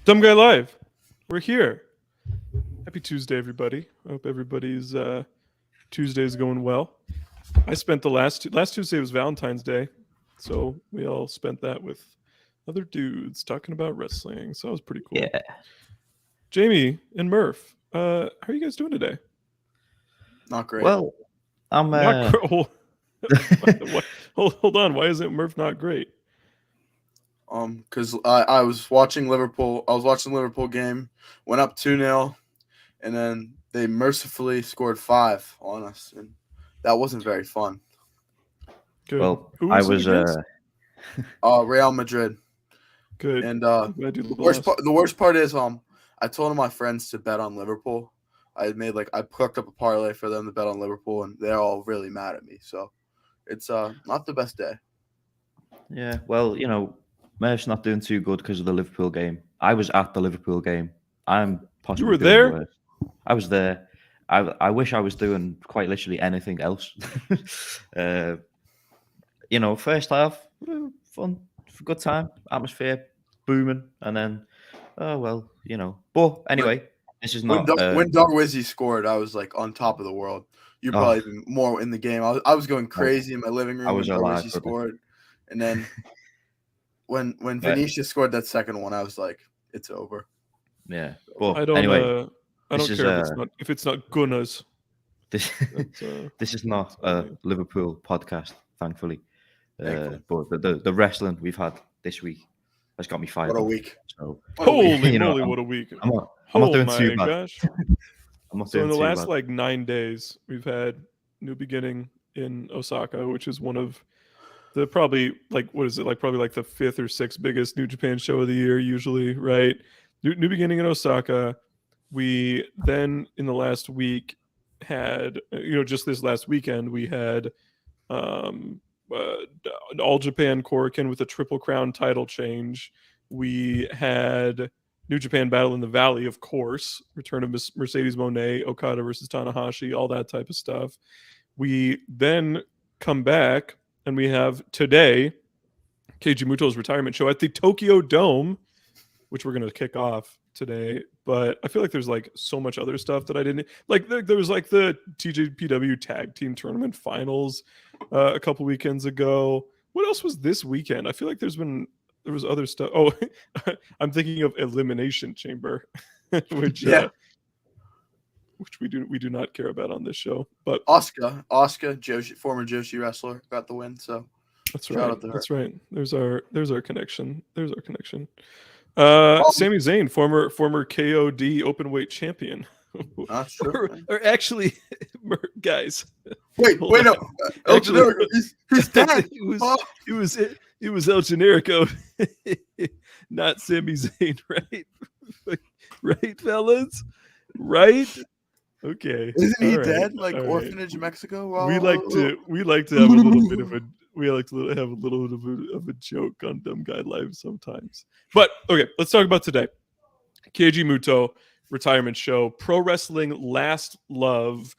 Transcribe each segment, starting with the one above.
Dumb Guy Live. We're here. Happy Tuesday, everybody. I hope everybody's Tuesday is going well. I spent the last Tuesday was Valentine's Day, so we all spent that with other dudes talking about wrestling. So that was pretty cool. Yeah. Jamie and Murph, how are you guys doing today? Not great. Well, I'm Not hold on. Why isn't Murph not great? Because I was watching Liverpool. I was watching the Liverpool game. Went up 2-0, and then they mercifully scored 5 on us, and that wasn't very fun. Good. Well, Who I was was Real Madrid. good. And I'm glad you lost. the worst part is I told my friends to bet on Liverpool. I cooked up a parlay for them to bet on Liverpool, and they're all really mad at me. So it's not the best day. Yeah. Well, Murph's not doing too good because of the Liverpool game. I was at the Liverpool game. I'm possibly You were doing there? worse. I was there. I wish I was doing quite literally anything else. First half, fun, good time, atmosphere, booming, and then, But anyway, this is not. When Darwizzy scored, I was like on top of the world. You're probably even more in the game. I was going crazy in my living room when Darwizzy scored, and then when Vinicius scored that second one, I was like, it's over. Yeah, but I don't. anyway, I don't care if it's not Gunners. This is not a Liverpool podcast, thankfully. But the wrestling we've had this week has got me fired. What a week! So, holy moly, what a week! I'm not doing too bad. Gosh. I'm not so doing in the too last bad. 9 days, we've had New Beginning in Osaka, which is one of the probably the 5th or 6th biggest New Japan show of the year, usually, right? New Beginning in Osaka. We then in the last week had, just this last weekend, we had All Japan Korakuen with a Triple Crown title change. We had New Japan Battle in the Valley, of course, return of Mercedes Monet, Okada versus Tanahashi, all that type of stuff. We then come back and we have today Keiji Muto's retirement show at the Tokyo Dome, which we're going to kick off today. But I feel like there's like so much other stuff that I didn't like. There was like the TJPW Tag Team Tournament Finals a couple weekends ago. What else was this weekend? I feel like there was other stuff. Oh, I'm thinking of Elimination Chamber, which we do not care about on this show. But Asuka, Joshi, former Joshi wrestler, got the win. So that's right. That's right. There's our connection. Oh. Sami Zayn, former KOD openweight champion. That's true. or actually, guys. Wait, no. El Generico, he's dead. It was El Generico, not Sami Zayn, right? Right, fellas? Right? Okay. Isn't he dead? Like Orphanage in Mexico? Well, we like to have a little bit of a joke on Dumb Guy Live sometimes. But okay, let's talk about today. Keiji Muto retirement show, Pro Wrestling Last Love,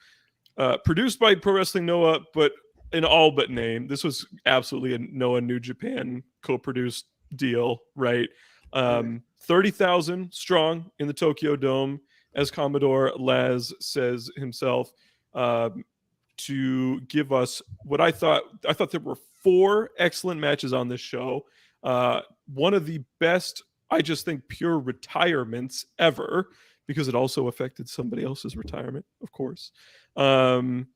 produced by Pro Wrestling Noah, but in all but name. This was absolutely a Noah New Japan co-produced deal, right? 30,000 strong in the Tokyo Dome, as Commodore Laz says himself, to give us what I thought there were 4 excellent matches on this show. One of the best, I just think, pure retirements ever, because it also affected somebody else's retirement, of course. Another,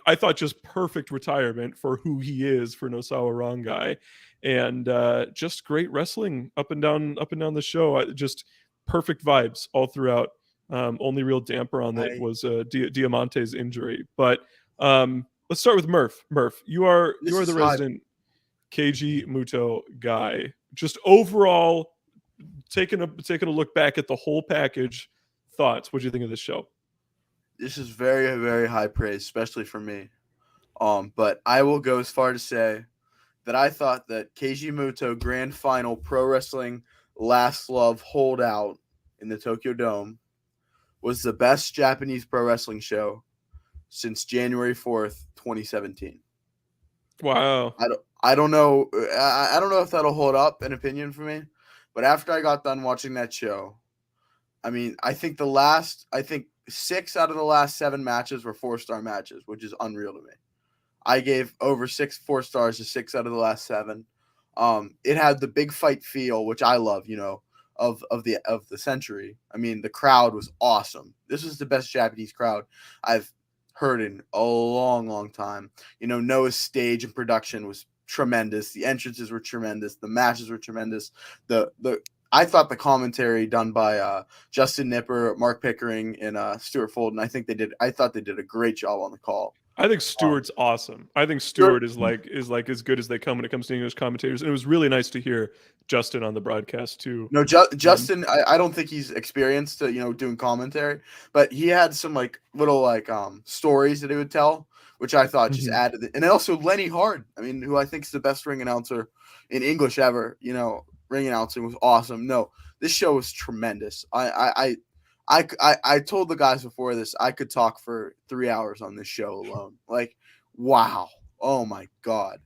I thought, just perfect retirement for who he is, for Nosawa Rongai, and just great wrestling up and down the show. Just perfect vibes all throughout. Only real damper on that was Diamante's injury. But let's start with Murph. Murph, you are the resident Keiji Muto guy. Just overall, taking a look back at the whole package, thoughts. What do you think of this show? This is very, very high praise, especially for me. But I will go as far to say that I thought that Keiji Muto Grand Final Pro Wrestling Last Love holdout in the Tokyo Dome was the best Japanese pro wrestling show since January 4th, 2017. Wow. I don't know. I don't know if that'll hold up, an opinion for me, But after I got done watching that show, I mean, I think 6 out of the last 7 matches were 4-star matches, which is unreal to me. I gave over 4 stars to 6 out of the last 7. It had the big fight feel, which I love, of the century. I mean, the crowd was awesome. This was the best Japanese crowd I've heard in a long, long time. Noah's stage and production was tremendous. The entrances were tremendous. The matches were tremendous. I thought the commentary done by Justin Nipper, Mark Pickering, and Stuart Fulton, I thought they did a great job on the call. I think Stewart's awesome. I think Stewart is like as good as they come when it comes to English commentators. And it was really nice to hear Justin on the broadcast too. No, Justin, I don't think he's experienced doing commentary, but he had some little stories that he would tell, which I thought just added. And also Lenny Hard, I mean, who I think is the best ring announcer in English ever. Ring announcing was awesome. No, this show was tremendous. I told the guys before this I could talk for 3 hours on this show alone. Wow. Oh my God.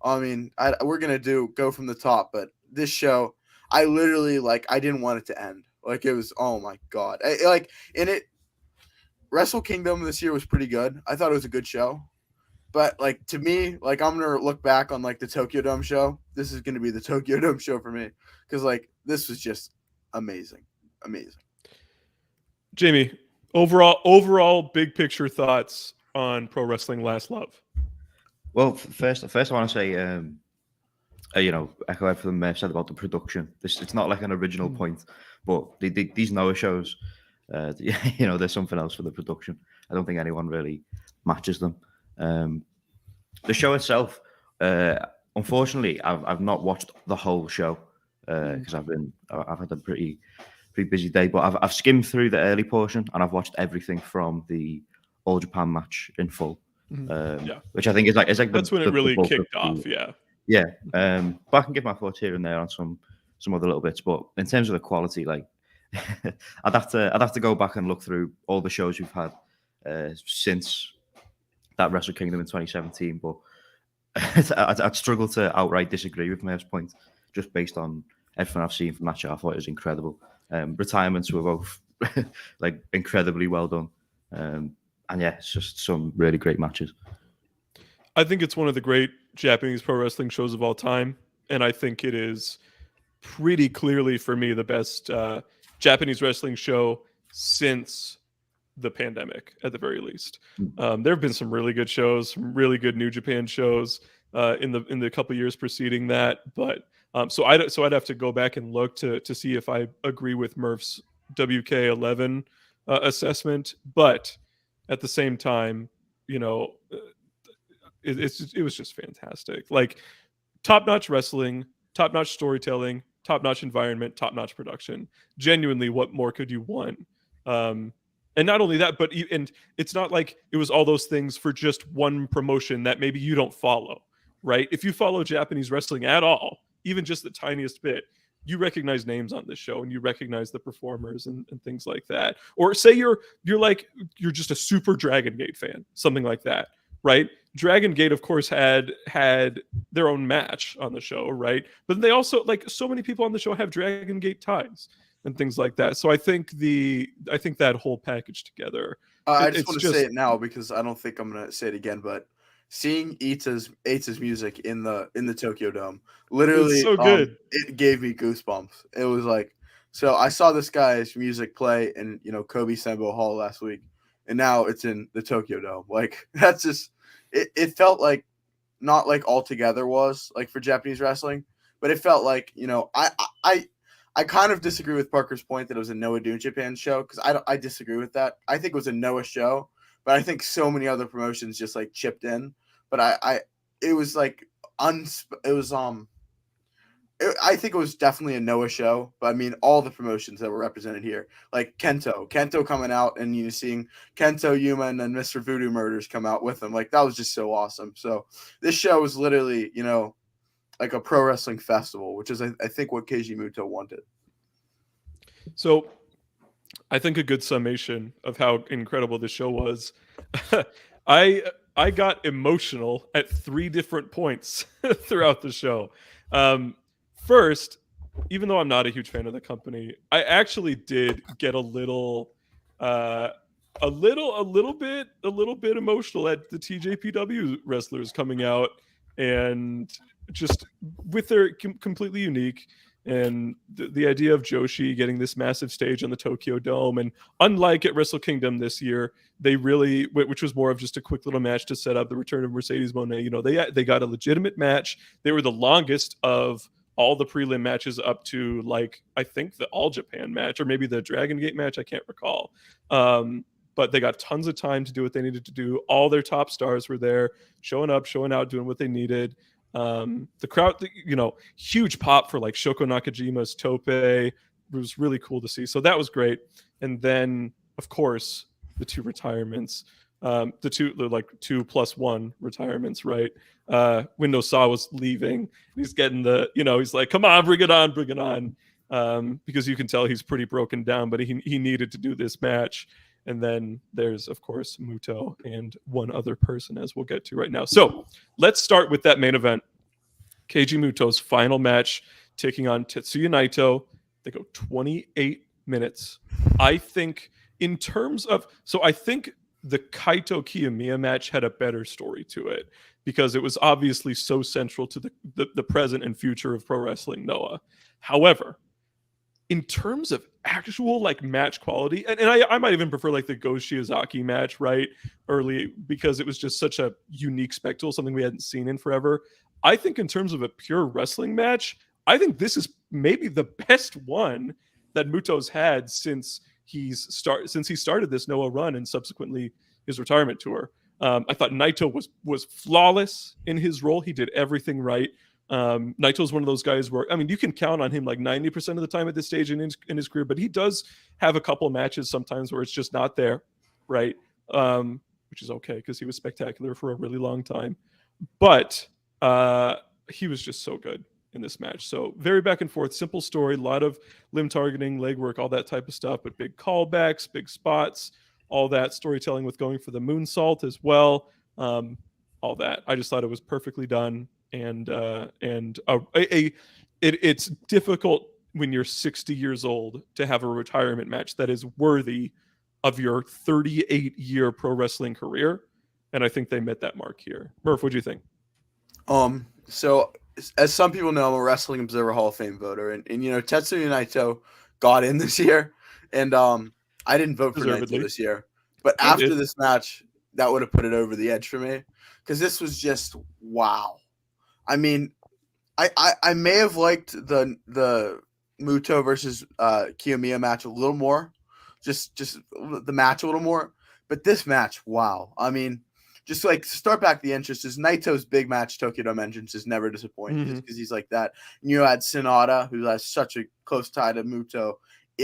I mean, we're gonna go from the top, but this show, I literally I didn't want it to end. It was, oh my God. Wrestle Kingdom this year was pretty good. I thought it was a good show. But to me, I'm gonna look back on the Tokyo Dome show. This is gonna be the Tokyo Dome show for me because this was just amazing. Jamie, overall big picture thoughts on Pro Wrestling Last Love. Well, first I want to say, echo everything Murph said about the production. It's not an original point, but these Noah shows, there's something else for the production. I don't think anyone really matches them. The show itself, unfortunately, I've not watched the whole show because I've had a pretty busy day, but I've skimmed through the early portion and I've watched everything from the All Japan match in full, which I think is that's when it really kicked off. Yeah. But I can give my thoughts here and there on some other little bits, but in terms of the quality, I'd have to go back and look through all the shows we've had since that Wrestle Kingdom in 2017, but I'd struggle to outright disagree with Murph's point just based on everything I've seen from that show. I thought it was incredible. Retirements were both incredibly well done, and it's just some really great matches. I think it's one of the great Japanese pro wrestling shows of all time, and I think it is pretty clearly for me the best Japanese wrestling show since the pandemic, at the very least. There have been some really good shows, some really good New Japan shows in the couple years preceding that, but so I'd have to go back and look to see if I agree with Murph's WK11 assessment, but at the same time, it was just fantastic. Top-notch wrestling, top-notch storytelling, top-notch environment, top-notch production. Genuinely, what more could you want? And not only that, but and it's not like it was all those things for just one promotion that maybe you don't follow, right? If you follow Japanese wrestling at all, even just the tiniest bit, you recognize names on this show and you recognize the performers and things like that. Or say you're just a super Dragon Gate fan, something like that, right? Dragon Gate, of course, had their own match on the show, right? But they also, so many people on the show have Dragon Gate ties and things like that. So I think that whole package together. I just want to say it now because I don't think I'm going to say it again, but seeing Ita's music in the Tokyo Dome, literally, so good. It gave me goosebumps. It was so I saw this guy's music play in Kobe Sanbo Hall last week, and now it's in the Tokyo Dome. That's just it felt not All Together was for Japanese wrestling, but it felt I kind of disagree with Parker's point that it was a Noah New Japan show because I disagree with that. I think it was a Noah show. But I think so many other promotions just chipped in. But I think it was definitely a Noah show. But I mean, all the promotions that were represented here, Kento coming out and seeing Kento, Yuma, and then Mr. Voodoo Murders come out with them. That was just so awesome. So this show was literally, a pro wrestling festival, which is I think what Keiji Muto wanted. So I think a good summation of how incredible this show was. I got emotional at 3 different points throughout the show. First, even though I'm not a huge fan of the company, I actually did get a little bit emotional at the TJPW wrestlers coming out and just with their completely unique, and the idea of Joshi getting this massive stage on the Tokyo Dome, and unlike at Wrestle Kingdom this year, they really, which was more of just a quick little match to set up the return of Mercedes Monet. You know, they got a legitimate match. They were the longest of all the prelim matches up to, like, I think the All Japan match or maybe the Dragon Gate match. I can't recall. But they got tons of time to do what they needed to do. All their top stars were there, showing up, showing out, doing what they needed. The crowd, you know, huge pop for like Shoko Nakajima's Tope. It was really cool to see. So that was great. And then, of course, the two retirements, the 2+1 retirements, right? When Nosawa was leaving, he's getting he's like, come on, bring it on, bring it on. Because you can tell he's pretty broken down, but he needed to do this match. And then there's, of course, Muto and one other person, as we'll get to right now. So let's start with that main event. Keiji Muto's final match, taking on Tetsuya Naito. They go 28 minutes. I think in terms of... So I think the Kaito Kiyamiya match had a better story to it because it was obviously so central to the present and future of pro wrestling, Noah. However, in terms of actual like match quality, and I might even prefer like the Go Shiozaki match, right? Early, because it was just such a unique spectacle, something we hadn't seen in forever. I think in terms of a pure wrestling match, I think this is maybe the best one that Muto's had since he started this Noah run and subsequently his retirement tour. I thought Naito was flawless in his role. He did everything right. Naito's one of those guys where, I mean, you can count on him like 90% of the time at this stage in his career, but he does have a couple matches sometimes where it's just not there, right? Which is okay because he was spectacular for a really long time. But he was just so good in this match. So very back and forth, simple story, a lot of limb targeting, leg work, all that type of stuff, but big callbacks, big spots, all that storytelling with going for the moonsault as well. All that. I just thought it was perfectly done. And it's difficult when you're 60 years old to have a retirement match that is worthy of your 38-year pro wrestling career, and I think they met that mark here. Murph, what do you think? So as some people know, I'm a Wrestling Observer Hall of Fame voter, and you know, Tetsuya Naito got in this year, and I didn't vote for Naito this year, but after this match, that would have put it over the edge for me because this was just wow. I mean, I may have liked the Muto versus Kiyamiya match a little more, just the match a little more, but this match, wow. I mean, just like start back the entrance is Naito's big match Tokyo Dome entrance is never disappointing because he's like that. And you had Sonata, who has such a close tie to Muto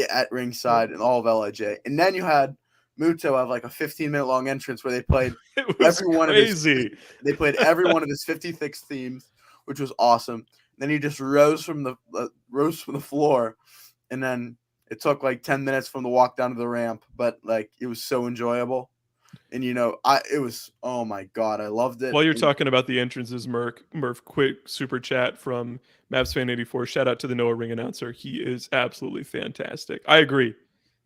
at ringside and all of LIJ, and then you had Muto have like a 15-minute long entrance where they played every one of his 56 themes, which was awesome. Then he just rose from the floor, and then it took like 10 minutes from the walk down to the ramp, but like it was so enjoyable. And you know, it was, oh my god, I loved it. While you're talking about the entrances, Murph, quick super chat from MavsFan84. Shout out to the Noah ring announcer. He is absolutely fantastic. I agree.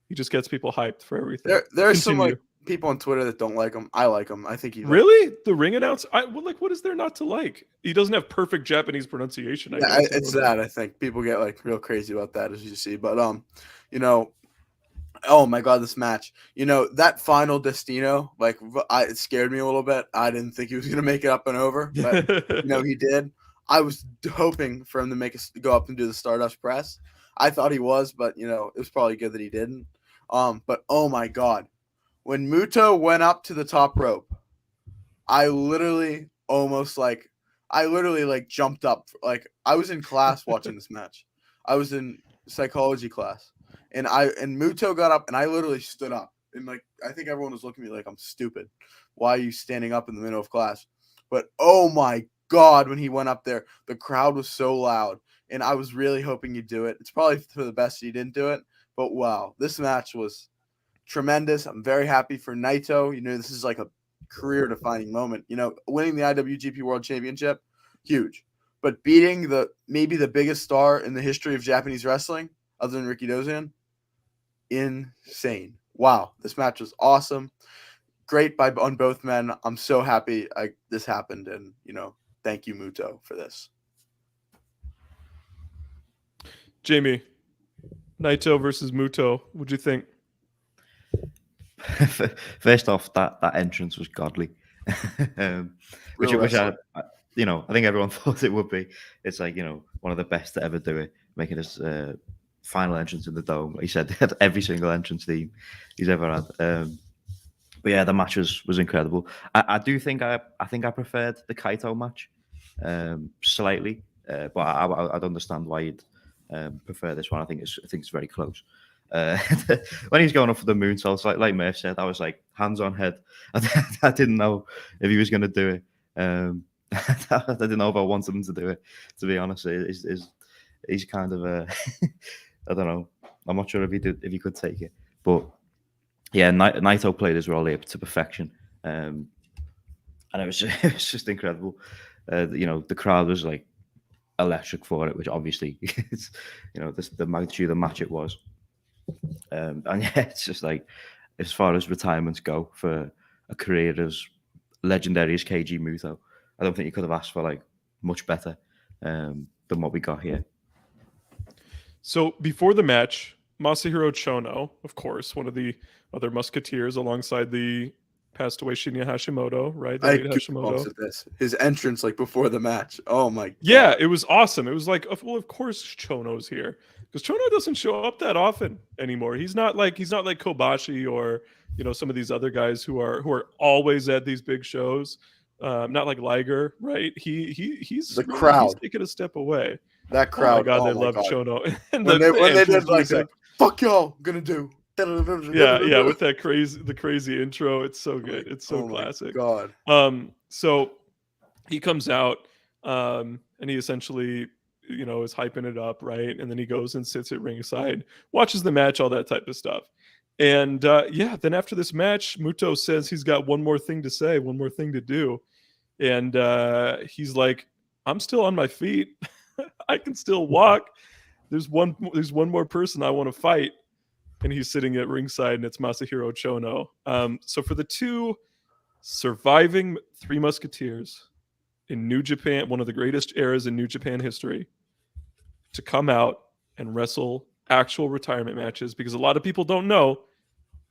He just gets people hyped for everything. There's some like people on Twitter that don't like him. I like him. I think he really the ring announcer. What is there not to like? He doesn't have perfect Japanese pronunciation. It's that I think people get like real crazy about that, as you see. But you know, oh my god, this match. You know, that final Destino, like it scared me a little bit. I didn't think he was gonna make it up and over, but you know he did. I was hoping for him to go up and do the Stardust press. I thought he was, but you know, it was probably good that he didn't. But oh my god, when Muto went up to the top rope, I literally jumped up. Like I was in class watching this match. I was in psychology class, and Muto got up, and I literally stood up, and like I think everyone was looking at me like I'm stupid. Why are you standing up in the middle of class? But oh my god, when he went up there, the crowd was so loud, and I was really hoping he'd do it. It's probably for the best he didn't do it. But wow, this match was tremendous. I'm very happy for Naito. You know, this is like a career-defining moment. You know, winning the IWGP World Championship, huge. but beating maybe the biggest star in the history of Japanese wrestling, other than Ricky Dozan, insane. Wow, this match was awesome. Great on both men. I'm so happy this happened, and thank you, Muto, for this. Jamie, Naito versus Muto. What'd you think? First off, that entrance was godly, which I think everyone thought it would be. It's like one of the best to ever do it, making his final entrance in the Dome. He said that every single entrance theme he's ever had. But yeah, the match was incredible. I do think I preferred the Kaito match slightly, but I'd understand why you'd prefer this one. I think it's very close. When he's going up for the moonsault, like Murph said, I was like hands on head. I didn't know if he was going to do it. I didn't know if I wanted him to do it. To be honest, he's kind of I don't know. I'm not sure if he could take it, but yeah, Naito played his role here to perfection, and it was just incredible. The crowd was like electric for it, which obviously it's the magnitude of the match it was. And yeah, it's just like, as far as retirements go for a career as legendary as Keiji Muto, I don't think you could have asked for like much better than what we got here. So before the match, Masahiro Chono, of course, one of the other musketeers alongside the passed away Shinya Hashimoto, right? I Hashimoto. His entrance like before the match. Oh my God. Yeah, it was awesome. It was like, well, of course Chono's here, because Chono doesn't show up that often anymore. He's not like Kobashi or some of these other guys who are always at these big shows. Not like Liger, right? He's the crowd. He's taking a step away. That crowd. Oh my God, they love Chono. And when they did like that, fuck y'all, I'm gonna do. Yeah, with the crazy intro, it's so good. It's so classic. God. So he comes out, and he essentially, is hyping it up, right? And then he goes and sits at ringside, watches the match, all that type of stuff. And then after this match, Muto says he's got one more thing to say, one more thing to do, and he's like, "I'm still on my feet. I can still walk. There's one more person I want to fight." And he's sitting at ringside, and it's Masahiro Chono. So for the two surviving Three Musketeers in New Japan, one of the greatest eras in New Japan history, to come out and wrestle actual retirement matches, because a lot of people don't know,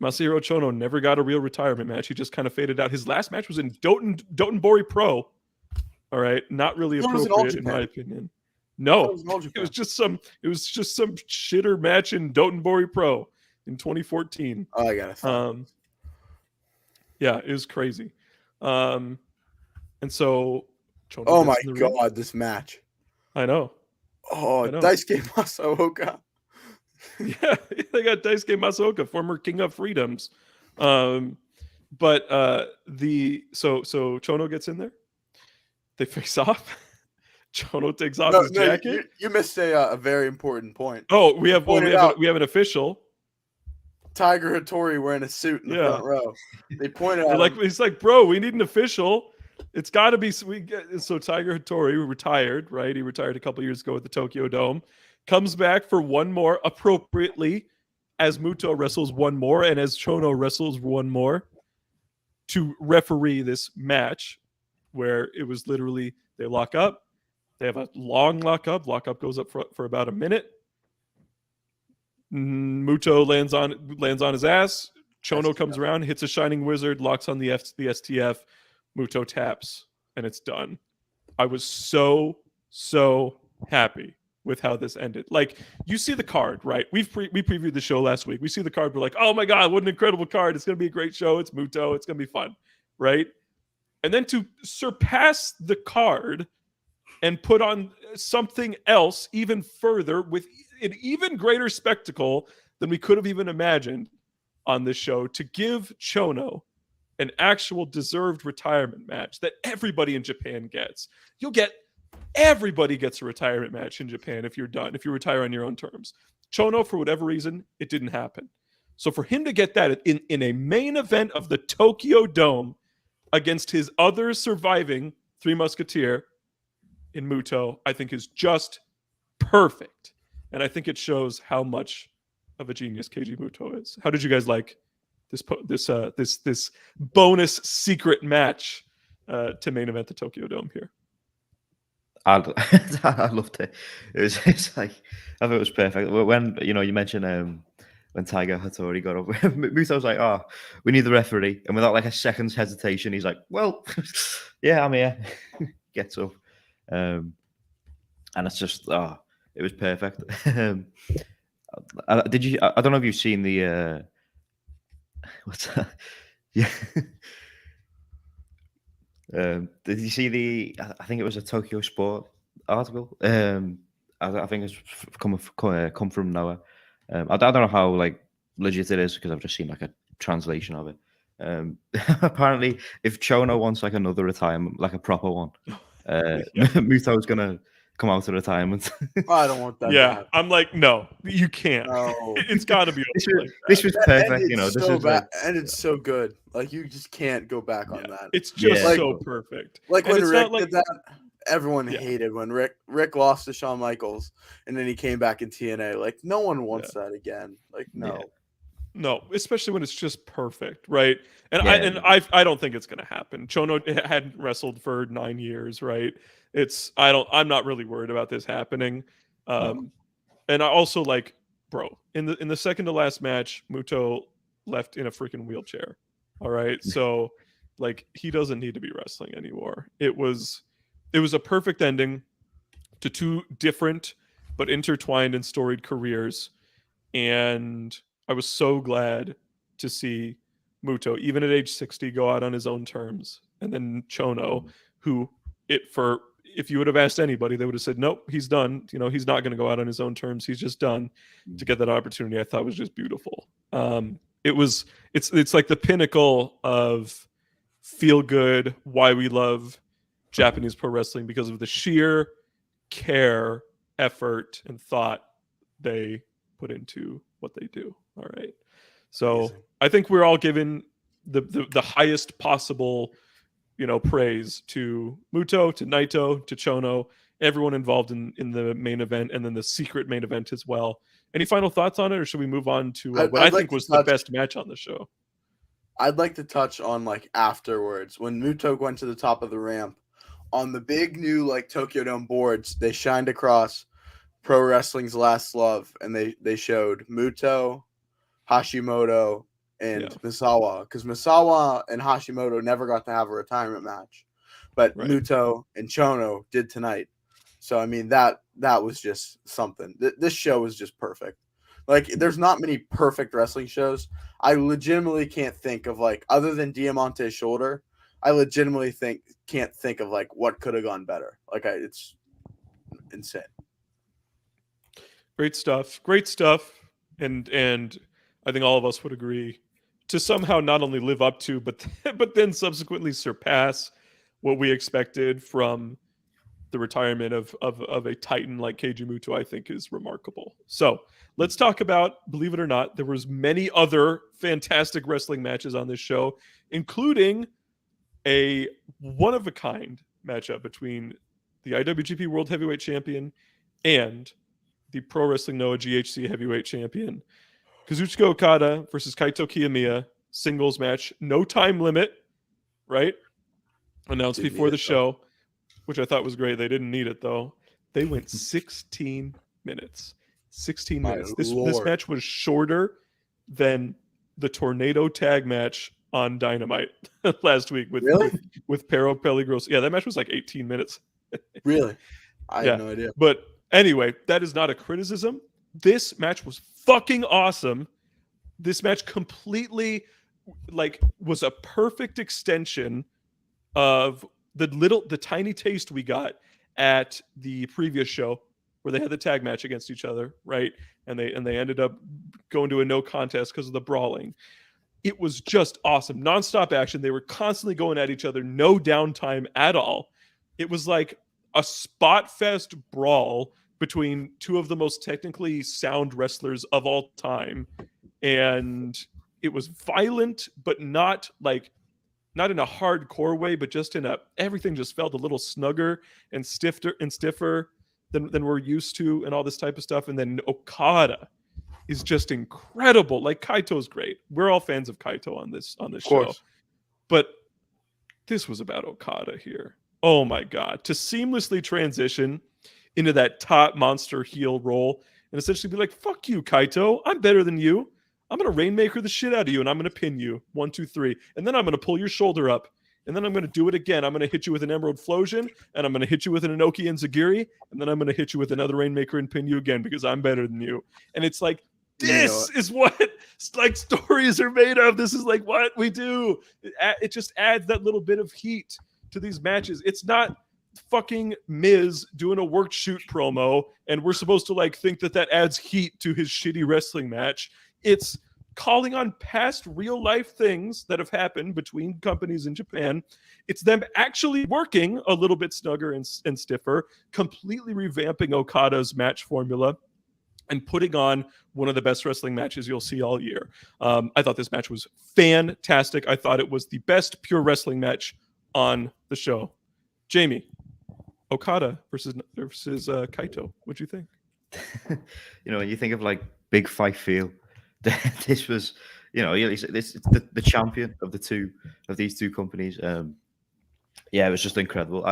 Masahiro Chono never got a real retirement match. He just kind of faded out. His last match was in Dotonbori Pro. All right, not really appropriate in my opinion. No, it was just some shitter match in Dotonbori Pro in 2014. Oh, I got it. Yeah, it was crazy. And so Chono. Oh my God, this match. I know. Oh, Daisuke Masaoka. Yeah, they got Daisuke Masaoka, former King of Freedoms. So Chono gets in there. They face off. Chono takes off his jacket. You missed a very important point. Oh, we have an official. Tiger Hattori wearing a suit in the front row. They pointed out. He's like, bro, we need an official. It's got to be. So Tiger Hattori retired, right? He retired a couple years ago at the Tokyo Dome. Comes back for one more, appropriately, as Muto wrestles one more and as Chono wrestles one more, to referee this match, where it was literally they lock up. They have a long lockup. Lockup goes up for about a minute. Muto lands on his ass. Chono comes around, hits a Shining Wizard, locks on the STF. Muto taps, and it's done. I was so happy with how this ended. Like, you see the card, right? We previewed the show last week. We see the card. We're like, oh my God, what an incredible card. It's going to be a great show. It's Muto. It's going to be fun, right? And then to surpass the card and put on something else even further with an even greater spectacle than we could have even imagined on this show, to give Chono an actual deserved retirement match that everybody in Japan gets. Everybody gets a retirement match in Japan if you retire on your own terms. Chono, for whatever reason, it didn't happen. So for him to get that in a main event of the Tokyo Dome against his other surviving Three Musketeer, in Muto, I think is just perfect. And I think it shows how much of a genius Keiji Muto is. How did you guys like this bonus secret match to main event the Tokyo Dome here? I loved it. It's like, I thought it was perfect. When you mentioned when Tiger Hattori got up, Muto was like, "Oh, we need the referee," and without like a second's hesitation, he's like, "Well, yeah, I'm here." Gets up, and it's just it was perfect. Did you? I don't know if you've seen the what's that? Yeah. Did you see I think it was a Tokyo Sport article. I think it's come from Noah. I don't know how like legit it is because I've just seen like a translation of it. Apparently, if Chono wants like another retirement, like a proper one, Muto's gonna come out of retirement. I don't want that. Yeah, I'm like, no, you can't. No. It's got to be. This was perfect. This is so bad, like, and it's so good. Like you just can't go back on that. It's just like, so perfect. Like and when Rick did that, everyone hated when Rick lost to Shawn Michaels, and then he came back in TNA. Like no one wants that again. Like no. Yeah. No, especially when it's just perfect, right? And I don't think it's going to happen. Chono hadn't wrestled for 9 years, right? I'm not really worried about this happening. And I also like, bro, in the second to last match, Muto left in a freaking wheelchair. All right, so like he doesn't need to be wrestling anymore. It was a perfect ending to two different but intertwined and storied careers, and I was so glad to see Muto, even at age 60, go out on his own terms. And then Chono, who if you would have asked anybody, they would have said, nope, he's done. He's not going to go out on his own terms. He's just done. To get that opportunity, I thought was just beautiful. It's like the pinnacle of feel good, why we love Japanese pro wrestling, because of the sheer care, effort, and thought they put into what they do. All right. So amazing. I think we're all given the highest possible, praise to Muto, to Naito, to Chono, everyone involved in the main event, and then the secret main event as well. Any final thoughts on it, or should we move on to what I think was the best match on the show? I'd like to touch on like afterwards when Muto went to the top of the ramp on the big new like Tokyo Dome boards. They shined across Pro Wrestling's Last Love, and they showed Muto, Hashimoto, and Misawa, because Misawa and Hashimoto never got to have a retirement match, but Muto and Chono did tonight. So I mean that was just something. This show was just perfect. Like there's not many perfect wrestling shows. I legitimately can't think of like, other than Diamante's shoulder, I legitimately can't think of like what could have gone better. Like it's insane. Great stuff. And I think all of us would agree to somehow not only live up to, but then subsequently surpass what we expected from the retirement of a titan like Keiji Muto, I think is remarkable. So let's talk about, believe it or not, there was many other fantastic wrestling matches on this show, including a one-of-a-kind matchup between the IWGP World Heavyweight Champion and the Pro Wrestling Noah GHC Heavyweight Champion. Kazuchika Okada versus Kaito Kiyamiya, singles match, no time limit, right? Announced before the show, which I thought was great. They didn't need it, though. They went 16 minutes. 16 minutes. This match was shorter than the Tornado tag match on Dynamite last week with Pero Peligroso. Yeah, that match was like 18 minutes. Really? I had no idea. But anyway, that is not a criticism. This match was fucking awesome. This match completely was a perfect extension of the tiny taste we got at the previous show where they had the tag match against each other, right? And they ended up going to a no contest because of the brawling. It was just awesome. Nonstop action. They were constantly going at each other, no downtime at all. It was like a spot fest brawl between two of the most technically sound wrestlers of all time. And it was violent, but not like not in a hardcore way, but just in a everything just felt a little snugger and stiffer than we're used to, and all this type of stuff. And then Okada is just incredible. Like, Kaito's great. We're all fans of Kaito on this show, but this was about Okada here. Oh my God, to seamlessly transition into that top monster heel role and essentially be like, fuck you, Kaito, I'm better than you. I'm going to Rainmaker the shit out of you, and I'm going to pin you 1, 2, 3. And then I'm going to pull your shoulder up. And then I'm going to do it again. I'm going to hit you with an Emerald Flosion, and I'm going to hit you with an Inoki and Zagiri, and then I'm going to hit you with another Rainmaker and pin you again because I'm better than you. And it's like, this is what like stories are made of. This is like what we do. It just adds that little bit of heat to these matches. It's not fucking Miz doing a work shoot promo, and we're supposed to like think that adds heat to his shitty wrestling match. It's calling on past real life things that have happened between companies in Japan. It's them actually working a little bit snugger and stiffer, completely revamping Okada's match formula and putting on one of the best wrestling matches you'll see all year. I thought this match was fantastic. I thought it was the best pure wrestling match on the show. Jamie, Okada versus Kaito. What'd you think? When you think of like big fight feel, this was, this the champion of these two companies. It was just incredible.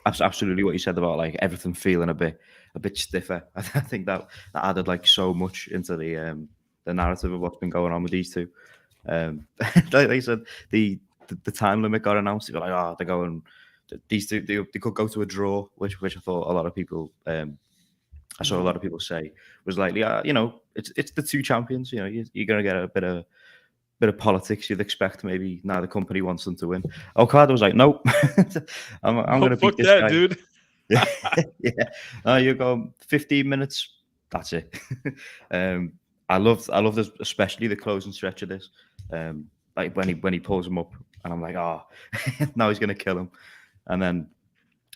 Absolutely what you said about like everything feeling a bit stiffer. I think that added like so much into the narrative of what's been going on with these two. Like I said, the time limit got announced. They were like, they're going. These two, they could go to a draw, which I thought a lot of people. I saw a lot of people say was like, it's the two champions. You're gonna get a bit of politics. You'd expect maybe now the company wants them to win. Okada was like, nope, I'm gonna beat this guy, dude. Yeah, you go 15 minutes. That's it. I love this, especially the closing stretch of this. Like when he pulls him up, and I'm like, now he's gonna kill him, and then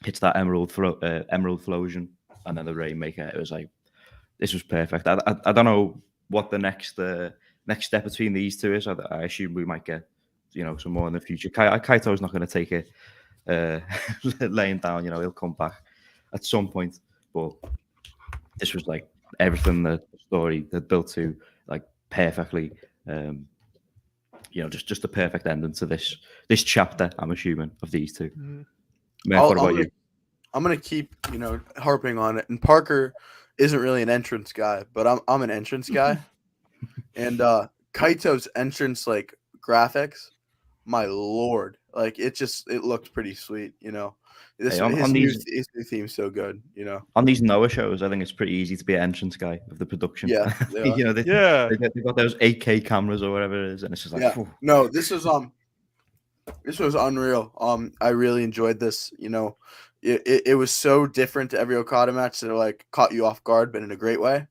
hits that Emerald Flosion, and then the Rainmaker. It was like, this was perfect. I don't know what the next step between these two is. I assume we might get some more in the future. Kaito's not going to take it laying down. He'll come back at some point. But this was like everything the story that built to like perfectly. Just a perfect ending to this chapter. I'm assuming of these two. What about you? I'm gonna keep harping on it. And Parker isn't really an entrance guy, but I'm an entrance guy. And Kaito's entrance like graphics, my lord, like it looked pretty sweet. His new theme's so good. On these Noah shows, I think it's pretty easy to be an entrance guy of the production. Yeah, they've got those 8K cameras or whatever it is, and it's just like, no, this was unreal. I really enjoyed this. It was so different to every Okada match that like caught you off guard, but in a great way.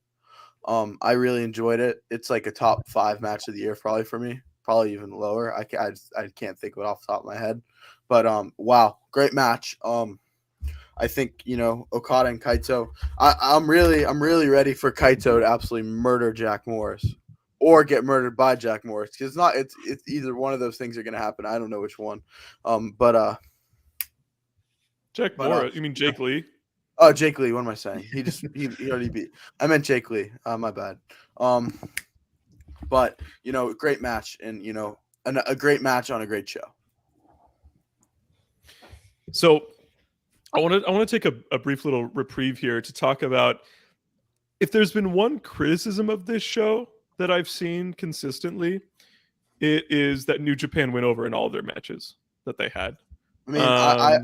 I really enjoyed it. It's like a top 5 match of the year, probably for me, probably even lower. I can't think of it off the top of my head, but wow, great match. I think Okada and Kaito. I'm really ready for Kaito to absolutely murder Jack Morris, or get murdered by Jack Morris, because it's either one of those things are going to happen. I don't know which one. Jack Morris. You mean Jake Lee? Oh, Jake Lee. What am I saying? He already beat. I meant Jake Lee. My bad. But great match, and a great match on a great show. So, I want to take a brief little reprieve here to talk about if there's been one criticism of this show that I've seen consistently, it is that New Japan went over in all their matches that they had. I mean, I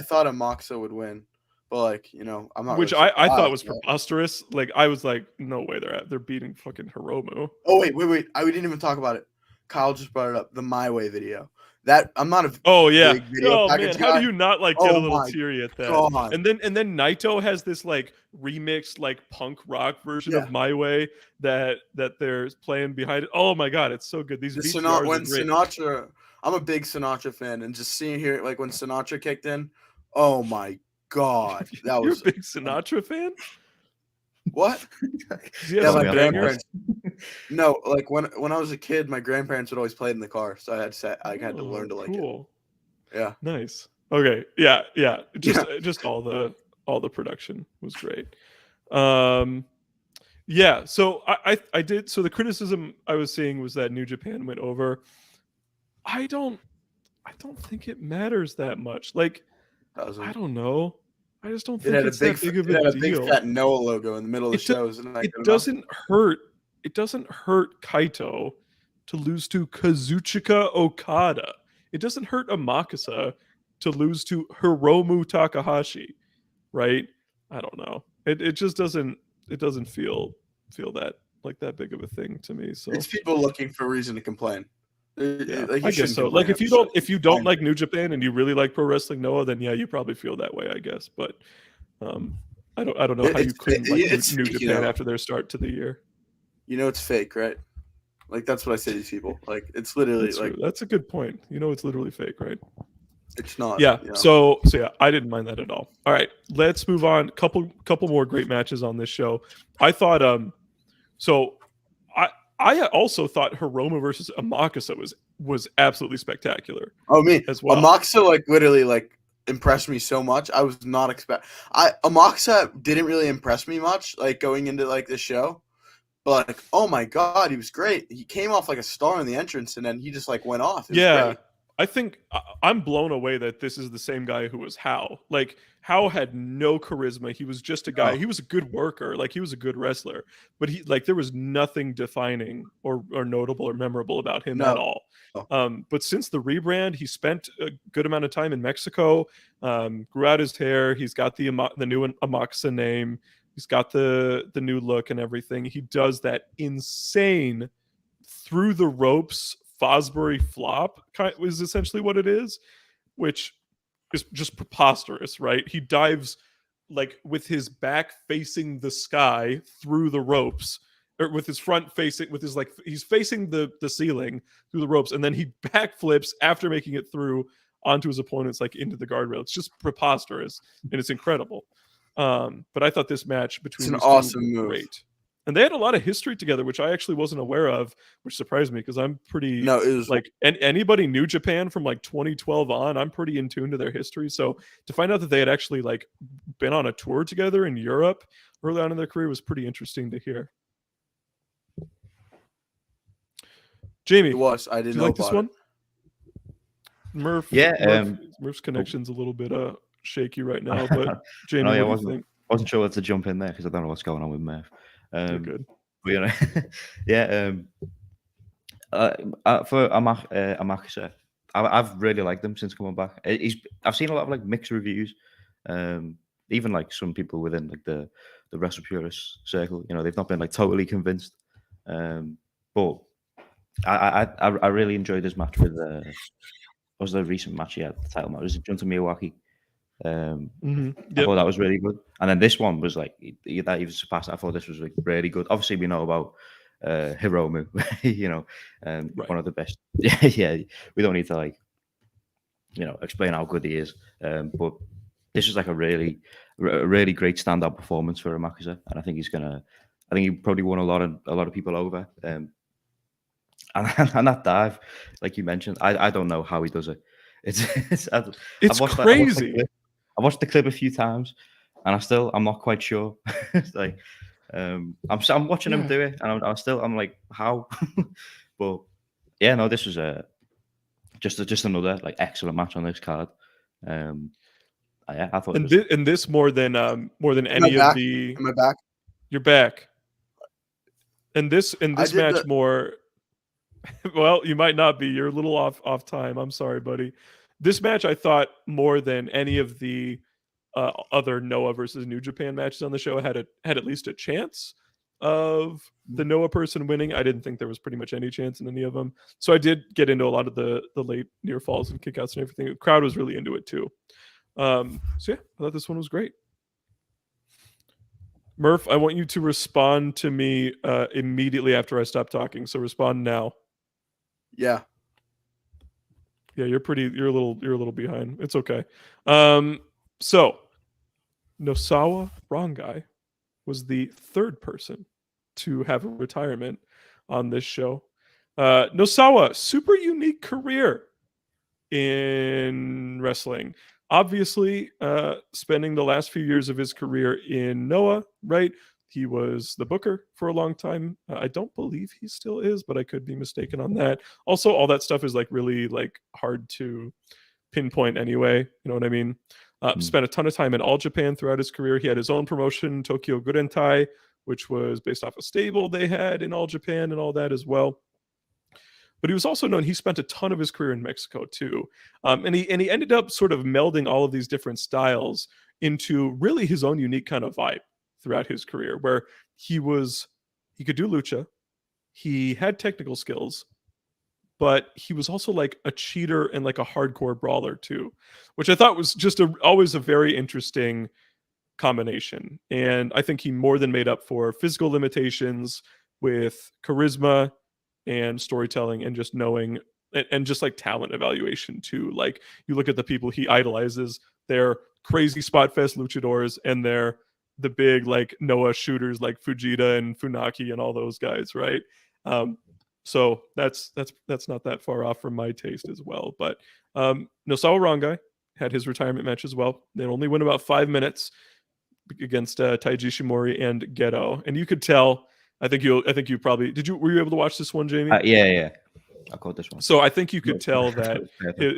thought Amakusa would win, but like I'm not. Which really I thought was preposterous. Like I was like, no way they're beating fucking Hiromu. Oh wait, we didn't even talk about it. Kyle just brought it up. The My Way video. That I'm not a big video man, how do you not like get a little teary at that? God. And then Naito has this like remixed like punk rock version of My Way that they're playing behind it. Oh my god, it's so good. These VCRs are great. Sinatra, I'm a big Sinatra fan, and just seeing here like when Sinatra kicked in, oh my god, that You're was a big Sinatra fan. What? Yeah, my bangers. No, like when I was a kid, my grandparents would always play it in the car, so I had to learn to like it. Cool. Yeah. Nice. Okay. Yeah. Just all the production was great. Yeah. So I did. So the criticism I was seeing was that New Japan went over. I don't think it matters that much. Like, I don't know. I just don't It think had a it's big that big of it a had a big deal. fat Noah logo in the middle of the It, do- show. Isn't that it good enough? doesn't hurt. It doesn't hurt Kaito to lose to Kazuchika Okada. It doesn't hurt Amakusa to lose to Hiromu Takahashi, right? I don't know. It just doesn't feel that like that big of a thing to me. So It's people looking for a reason to complain. yeah, Like, I guess so. Like if you don't like New Japan and you really like Pro Wrestling Noah, then yeah, you probably feel that way, I guess. But I don't know how you couldn't like New Japan after their start to the year. You know it's fake, right? Like that's what I say to these people. Like it's literally That's a good point. You know, it's literally fake, right? It's not. Yeah. You know? So yeah, I didn't mind that at all. All right, let's move on. Couple more great matches on this show. I thought so I also thought Hiromu versus Amakusa was absolutely spectacular. Oh, me as well. Amakusa like literally like impressed me so much. I was not Amakusa didn't really impress me much like going into like the show. But like, oh my god, he was great. He came off like a star in the entrance and then he just like went off. It was great. I think I'm blown away that this is the same guy who was Hao. Like Hao had no charisma. He was just a guy. He was a good worker. Like he was a good wrestler, but there was nothing defining or notable or memorable about him at all. But since the rebrand, he spent a good amount of time in Mexico, grew out his hair. He's got the new Amakusa name. He's got the new look and everything. He does that insane through the ropes Fosbury flop is essentially what it is, which is just preposterous, right? He dives like with his back facing the sky through the ropes, or with his front facing, with his like he's facing the ceiling through the ropes, and then he backflips after making it through onto his opponents, like into the guardrail. It's just preposterous and it's incredible. But I thought this match between it's an awesome move. Great. And they had a lot of history together, which I actually wasn't aware of, which surprised me because I'm pretty it was like anybody New Japan from like 2012 on, I'm pretty in tune to their history. So to find out that they had actually like been on a tour together in Europe early on in their career was pretty interesting to hear. Jamie, I didn't know like this one. Murph, Murph's connection's a little bit shaky right now, but Jamie, what do you think? I wasn't sure what to jump in there because I don't know what's going on with Murph. Good. But, you know, yeah. For Amakusa, I've really liked them since coming back. I've seen a lot of like mixed reviews, even like some people within like the wrestle purist circle. You know, they've not been like totally convinced. But I really enjoyed this match with what was the recent match he had, the title match. It was Junta Miyawaki. I thought that was really good, and then this one was like that even surpassed. I thought this was like really good. Obviously, we know about Hiromu, you know, right. One of the best. Yeah, we don't need to like, you know, explain how good he is. But this is like a really great standout performance for Amakusa, and I think he probably won a lot of people over. And that dive, like you mentioned, I don't know how he does it. It's crazy. I watched the clip a few times, and I'm not quite sure. It's like I'm watching him do it, and I'm like, how? But yeah, no, this was just another like excellent match on this card. I thought. And this more than any of the. Am I back? You're back. And this match more. Well, you might not be. You're a little off time. I'm sorry, buddy. This match, I thought, more than any of the other Noah versus New Japan matches on the show had at least a chance of the Noah person winning. I didn't think there was pretty much any chance in any of them. So I did get into a lot of the late near falls and kickouts and everything. The crowd was really into it too. So yeah, I thought this one was great. Murph, I want you to respond to me immediately after I stop talking. So respond now. Yeah. Yeah, you're a little behind. It's okay. So Nosawa Rongai was the third person to have a retirement on this show. Nosawa, super unique career in wrestling. Obviously, spending the last few years of his career in Noah, right? He was the booker for a long time. I don't believe he still is, but I could be mistaken on that. Also, all that stuff is like really like hard to pinpoint anyway. You know what I mean? Spent a ton of time in All Japan throughout his career. He had his own promotion, Tokyo Gurentai, which was based off a stable they had in All Japan and all that as well. But he was also known, he spent a ton of his career in Mexico too. And he ended up sort of melding all of these different styles into really his own unique kind of vibe throughout his career, where he could do lucha, he had technical skills, but he was also like a cheater and like a hardcore brawler too, which I thought was just always a very interesting combination. And I think he more than made up for physical limitations with charisma and storytelling and just knowing and just like talent evaluation too. Like you look at the people he idolizes, they're crazy spot fest luchadors and they're the big like Noah shooters like Fujita and Funaki and all those guys, right? So that's not that far off from my taste as well. But Nosawa Rongai had his retirement match as well. They only went about 5 minutes against Taiji Shimori and Geto, and you could tell. I think you probably were you able to watch this one, Jamie? Yeah. I caught this one. So I think you could tell that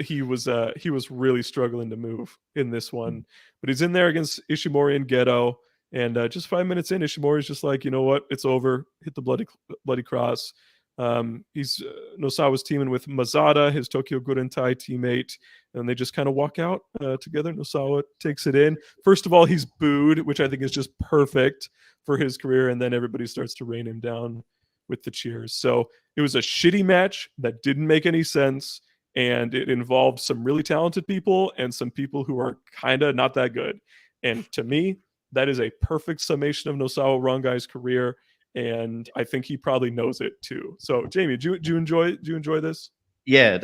he was really struggling to move in this one, but he's in there against Ishimori and Geto, and just 5 minutes in, Ishimori's just like, you know what, it's over. Hit the bloody cross. He's Nosawa's teaming with Mazada, his Tokyo Gurentai teammate, and they just kind of walk out together. Nosawa takes it in. First of all, he's booed, which I think is just perfect for his career, and then everybody starts to rain him down with the cheers. So it was a shitty match that didn't make any sense, and it involved some really talented people and some people who are kind of not that good. And to me, that is a perfect summation of Nosawa Rongai's career, and I think he probably knows it too. So, Jamie, do you enjoy this? Yeah,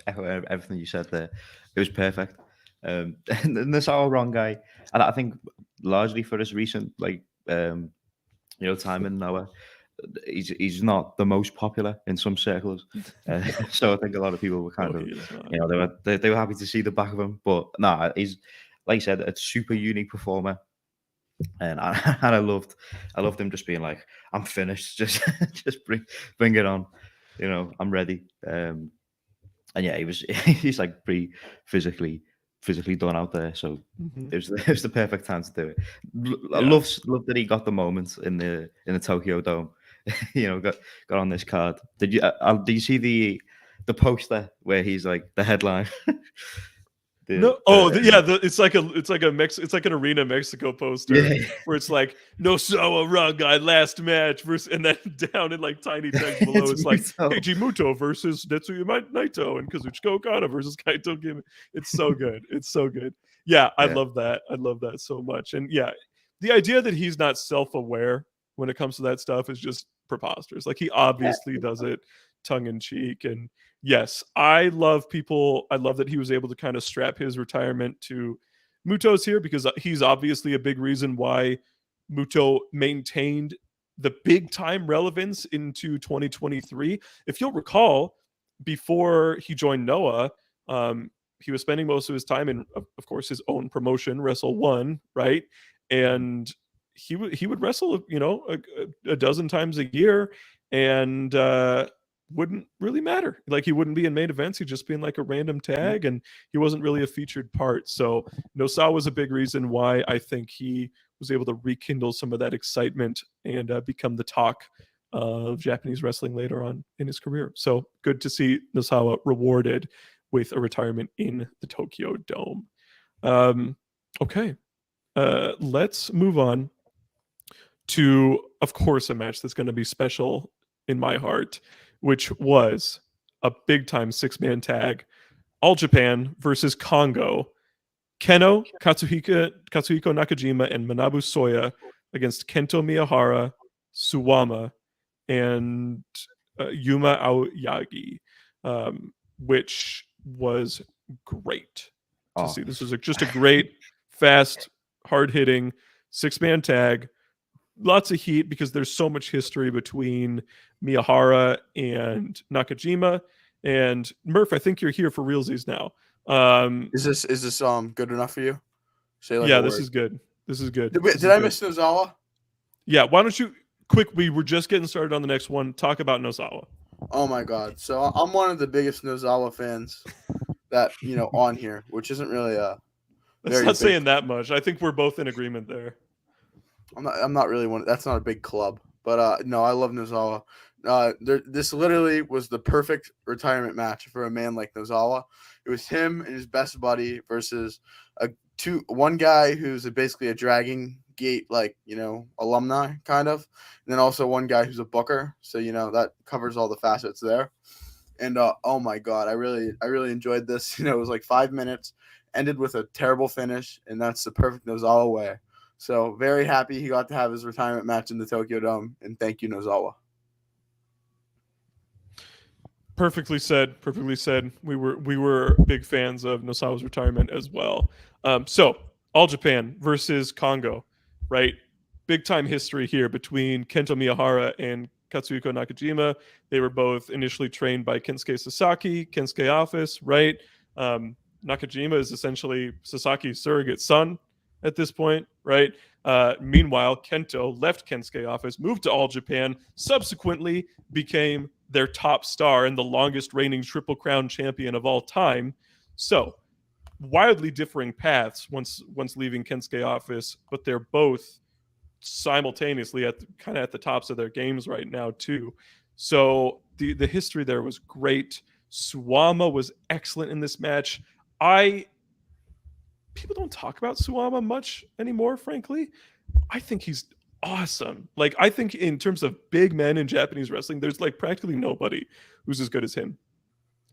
echo everything you said there. It was perfect. And Nosawa Rongai, and I think largely for his recent time in Noah, he's not the most popular in some circles. So I think a lot of people were kind of they were happy to see the back of him. But no, he's, like you said, a super unique performer. And I loved him just being like, I'm finished, just bring it on, I'm ready. And yeah, he's like pretty physically done out there, so it was the perfect time to do it. I love that he got the moment in the Tokyo Dome. Got on this card. Did you see the poster where he's like the headline? It's like an Arena Mexico poster where it's like Nosawa Rongai last match versus, and then down in like tiny text below it's like Keiji Muto versus Tetsuya Naito and Kazuchika Okada versus Kaito Gimi. It's so good. It's so good. Yeah, I love that. I love that so much. And yeah, the idea that he's not self-aware when it comes to that stuff is just preposterous. Like he obviously does it tongue in cheek. And yes, I love that he was able to kind of strap his retirement to Muto's here, because he's obviously a big reason why Muto maintained the big time relevance into 2023. If you'll recall, before he joined Noah, he was spending most of his time in, of course, his own promotion, Wrestle One, right? And he would wrestle, a dozen times a year, and wouldn't really matter. Like he wouldn't be in main events. He'd just be in like a random tag, and he wasn't really a featured part. So Nosawa was a big reason why I think he was able to rekindle some of that excitement and become the talk of Japanese wrestling later on in his career. So good to see Nosawa rewarded with a retirement in the Tokyo Dome. Okay, let's move on to, of course, a match that's going to be special in my heart, which was a big-time six-man tag, All Japan versus Congo. Keno, Katsuhiko Nakajima, and Manabu Soya against Kento Miyahara, Suwama, and Yuma Aoyagi, which was great to see. This was just a great, fast, hard-hitting six-man tag. lots of heat because there's so much history between Miyahara and Nakajima. And Murph, I think you're here for realsies now. Is this good enough for you? Say like yeah, a this word. is good. This is good. Did I miss Nosawa? Yeah, why don't you quick? We were just getting started on the next one. Talk about Nosawa. Oh my god! So I'm one of the biggest Nosawa fans that on here, which isn't really a. That's not saying that much. I think we're both in agreement there. I'm not really one. That's not a big club, but no, I love Nosawa. This literally was the perfect retirement match for a man like Nosawa. It was him and his best buddy versus one guy who's basically a Dragon Gate alumni kind of, and then also one guy who's a booker. So that covers all the facets there. And oh my god, I really enjoyed this. It was like 5 minutes, ended with a terrible finish, and that's the perfect Nosawa way. So very happy he got to have his retirement match in the Tokyo Dome, and thank you, Nosawa. Perfectly said. Perfectly said. We were big fans of Nosawa's retirement as well. So All Japan versus Congo, right? Big time history here between Kento Miyahara and Katsuhiko Nakajima. They were both initially trained by Kensuke Sasaki, Kensuke office, right? Nakajima is essentially Sasaki's surrogate son at this point, right? Meanwhile, Kento left Kensuke office, moved to All Japan, subsequently became their top star and the longest reigning Triple Crown champion of all time. So, wildly differing paths once leaving Kensuke office, but they're both simultaneously at the tops of their games right now too. So the history there was great. Suwama was excellent in this match. People don't talk about Suwama much anymore, frankly. I think he's awesome. Like, I think in terms of big men in Japanese wrestling, there's like practically nobody who's as good as him.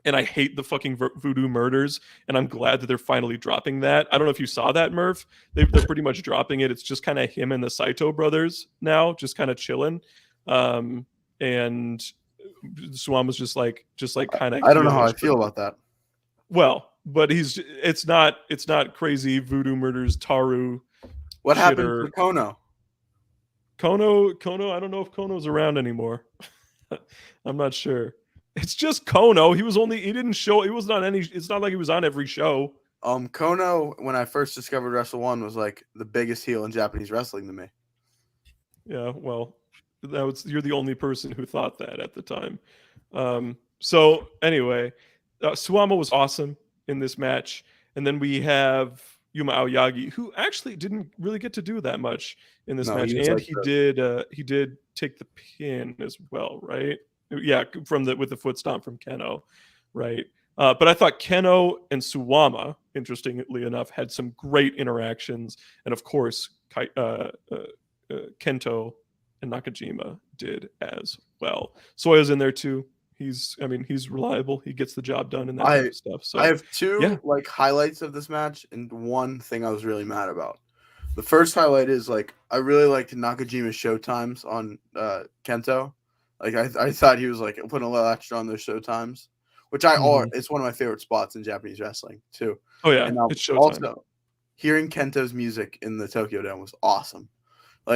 And I hate the fucking voodoo murders, and I'm glad that they're finally dropping that. I don't know if you saw that, Murph. They're pretty much dropping it. It's just kind of him and the Saito brothers now, just kind of chilling. And Suwama's just like kind of. I don't know how I feel about that. Well, but it's not crazy voodoo murders. Taru. What happened to Kono? Kono. I don't know if Kono's around anymore. I'm not sure. It's just Kono. He didn't show. He was not any. It's not like he was on every show. Kono, when I first discovered Wrestle One, was like the biggest heel in Japanese wrestling to me. Yeah, well, you're the only person who thought that at the time. So anyway, Suwama was awesome in this match, and then we have Yuma Aoyagi, who actually didn't really get to do that much in this match, and he did take the pin as well, right? Yeah, with the foot stomp from Keno, right? But I thought Keno and Suwama, interestingly enough, had some great interactions, and of course, Kento and Nakajima did as well. Soya's in there too. He's reliable. He gets the job done and that type of stuff. So I have two highlights of this match and one thing I was really mad about. The first highlight is I really liked Nakajima's showtimes on Kento. I thought he was putting a little extra on those showtimes, which it's one of my favorite spots in Japanese wrestling too. Oh yeah, and it's showtime. Also, hearing Kento's music in the Tokyo Dome was awesome.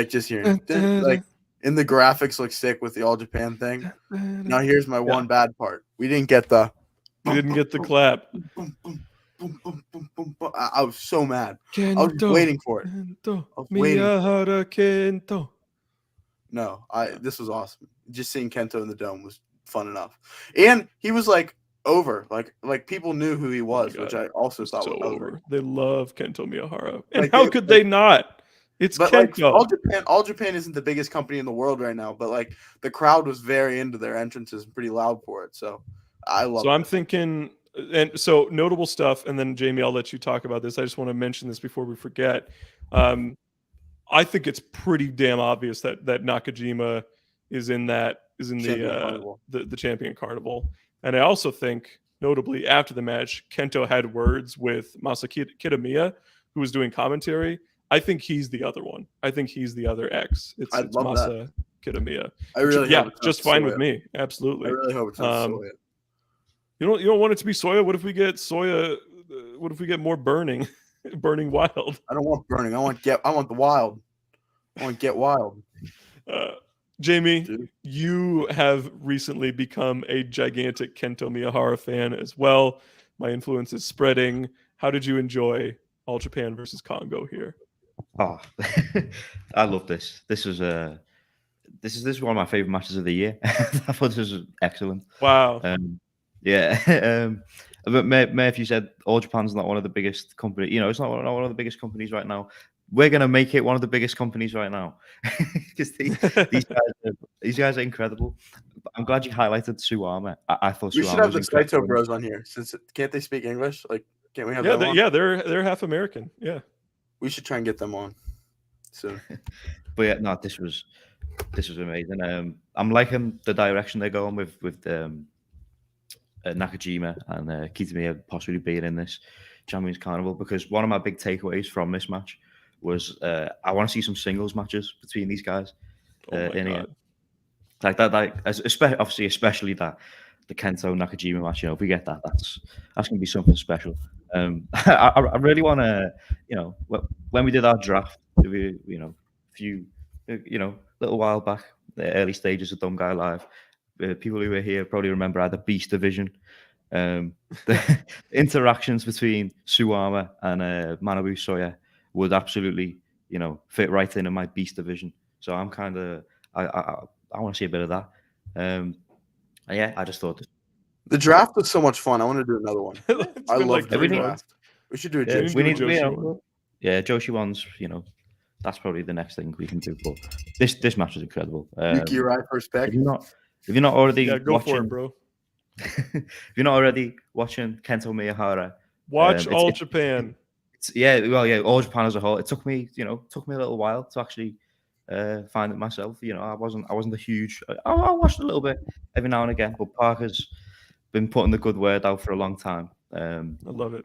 Just hearing in the graphics look sick with the All Japan thing. Now here's my one bad part. We didn't get the clap. I was so mad. Kento, I was waiting for it. Miyahara Kento. No, this was awesome. Just seeing Kento in the Dome was fun enough. And he was over. Like people knew who he was, which I also thought was over. They love Kento Miyahara. And how could they not? It's Kento. All Japan isn't the biggest company in the world right now, but the crowd was very into their entrances and pretty loud for it. So I love it. So I'm thinking, and so notable stuff, and then Jamie, I'll let you talk about this. I just want to mention this before we forget. I think it's pretty damn obvious that Nakajima is in the Champion Carnival. And I also think, notably after the match, Kento had words with Masa Kitamiya, who was doing commentary. I think he's the other one. I think he's the other X. It's Masa Kitamiya. I really just fine with me. Absolutely. I really hope it's not Soya. You don't want it to be Soya? What if we get Soya? What if we get more burning wild? I don't want burning. I want the wild. I want Get Wild. Jamie, Dude. you have recently become a gigantic Kento Miyahara fan as well. My influence is spreading. How did you enjoy All Japan versus Congo here? Oh, I love this. This is one of my favorite matches of the year. I thought this was excellent. Wow. Yeah. But if you said All Japan's not one of the biggest companies, it's not one of the biggest companies right now. We're gonna make it one of the biggest companies right now because these guys are incredible. I'm glad you highlighted Suwama. I thought We Suwama should have was the incredible. Saito Bros on here since can't they speak English? Like, can't we have Yeah, them on? they're half American. Yeah. We should try and get them on soon. But yeah, no, this was amazing. I'm liking the direction they're going with Nakajima and Kitamiya possibly being in this Champions Carnival, because one of my big takeaways from this match was I want to see some singles matches between these guys. Oh my in here. God. Like that, especially that the Kento Nakajima match. If we get that, that's gonna be something special. I really want to, when we did our draft, little while back, the early stages of Dumb Guy Live, people who were here probably remember I had the Beast Division. The interactions between Suwama and Manabu Soya would absolutely, fit right in my Beast Division. So I'm kind of, I want to see a bit of that. Yeah, I just thought The draft was so much fun. I want to do another one. It's I been love like the 3 draft. months. We should do a yeah, Joshi we one. need, Joshi one. yeah, Joshi ones. That's probably the next thing we can do. But this match was incredible. Yuki Rai first pick. If you're not already Yeah, go watching, for it, bro. if you're not already watching Kento Miyahara, Watch it's- All it's- Japan. All Japan as a whole. It took me a little while to actually find it myself. I wasn't a huge. I watched a little bit every now and again, but Parker's been putting the good word out for a long time. I love it.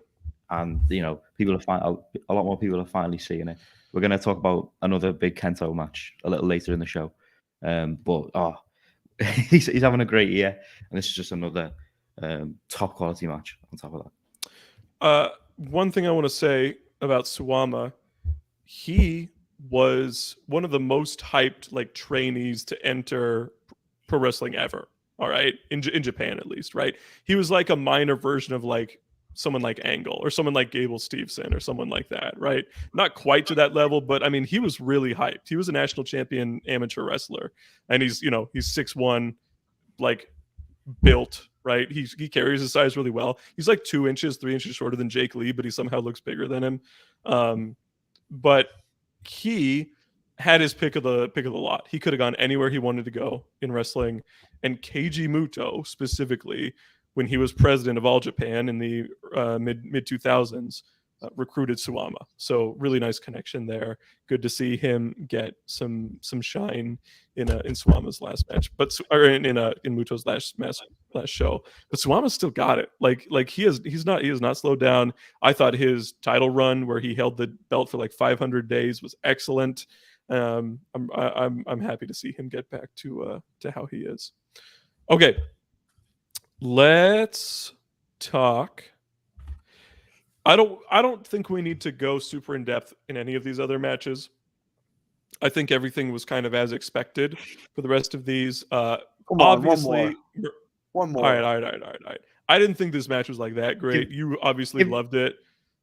And people are a lot more people are finally seeing it. We're going to talk about another big Kento match a little later in the show. But he's having a great year, and this is just another top quality match on top of that. One thing I want to say about Suwama, he was one of the most hyped trainees to enter pro wrestling ever. All right, in Japan at least, right? He was like a minor version of someone like Angle or someone like Gable Steveson or someone like that, right? Not quite to that level, but I mean, he was really hyped. He was a national champion amateur wrestler, and he's 6'1", built, right? He carries his size really well. He's 3 inches shorter than Jake Lee, but he somehow looks bigger than him. But he had his pick of the lot. He could have gone anywhere he wanted to go in wrestling, and Keiji Muto specifically, when he was president of All Japan in the mid 2000s, recruited Suwama. So really nice connection there. Good to see him get some shine in Suwama's last match, in Muto's last show. But Suwama's still got it. He has not slowed down. I thought his title run where he held the belt for 500 days was excellent. I'm happy to see him get back to how he is. Okay. Let's talk. I don't think we need to go super in depth in any of these other matches. I think everything was kind of as expected for the rest of these. Obviously, one more. All right. I didn't think this match was that great. You obviously loved it.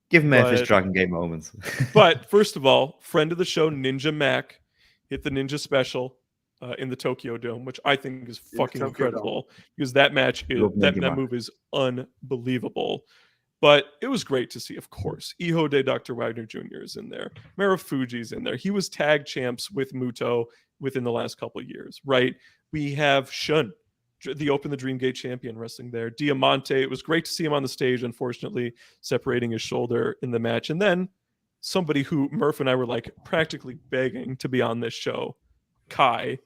Give Murph his Dragon Gate moments. But first of all, friend of the show, Ninja Mac, hit the Ninja Special in the Tokyo Dome, which I think is fucking incredible because that move is unbelievable. But it was great to see, of course. Ihode Dr. Wagner Jr. is in there. Marufuji's in there. He was tag champs with Muto within the last couple of years, right? We have Shun, the Open the Dream Gate champion, wrestling there. Diamante, it was great to see him on the stage, unfortunately, separating his shoulder in the match. And then somebody who Murph and I were practically begging to be on this show, Kai,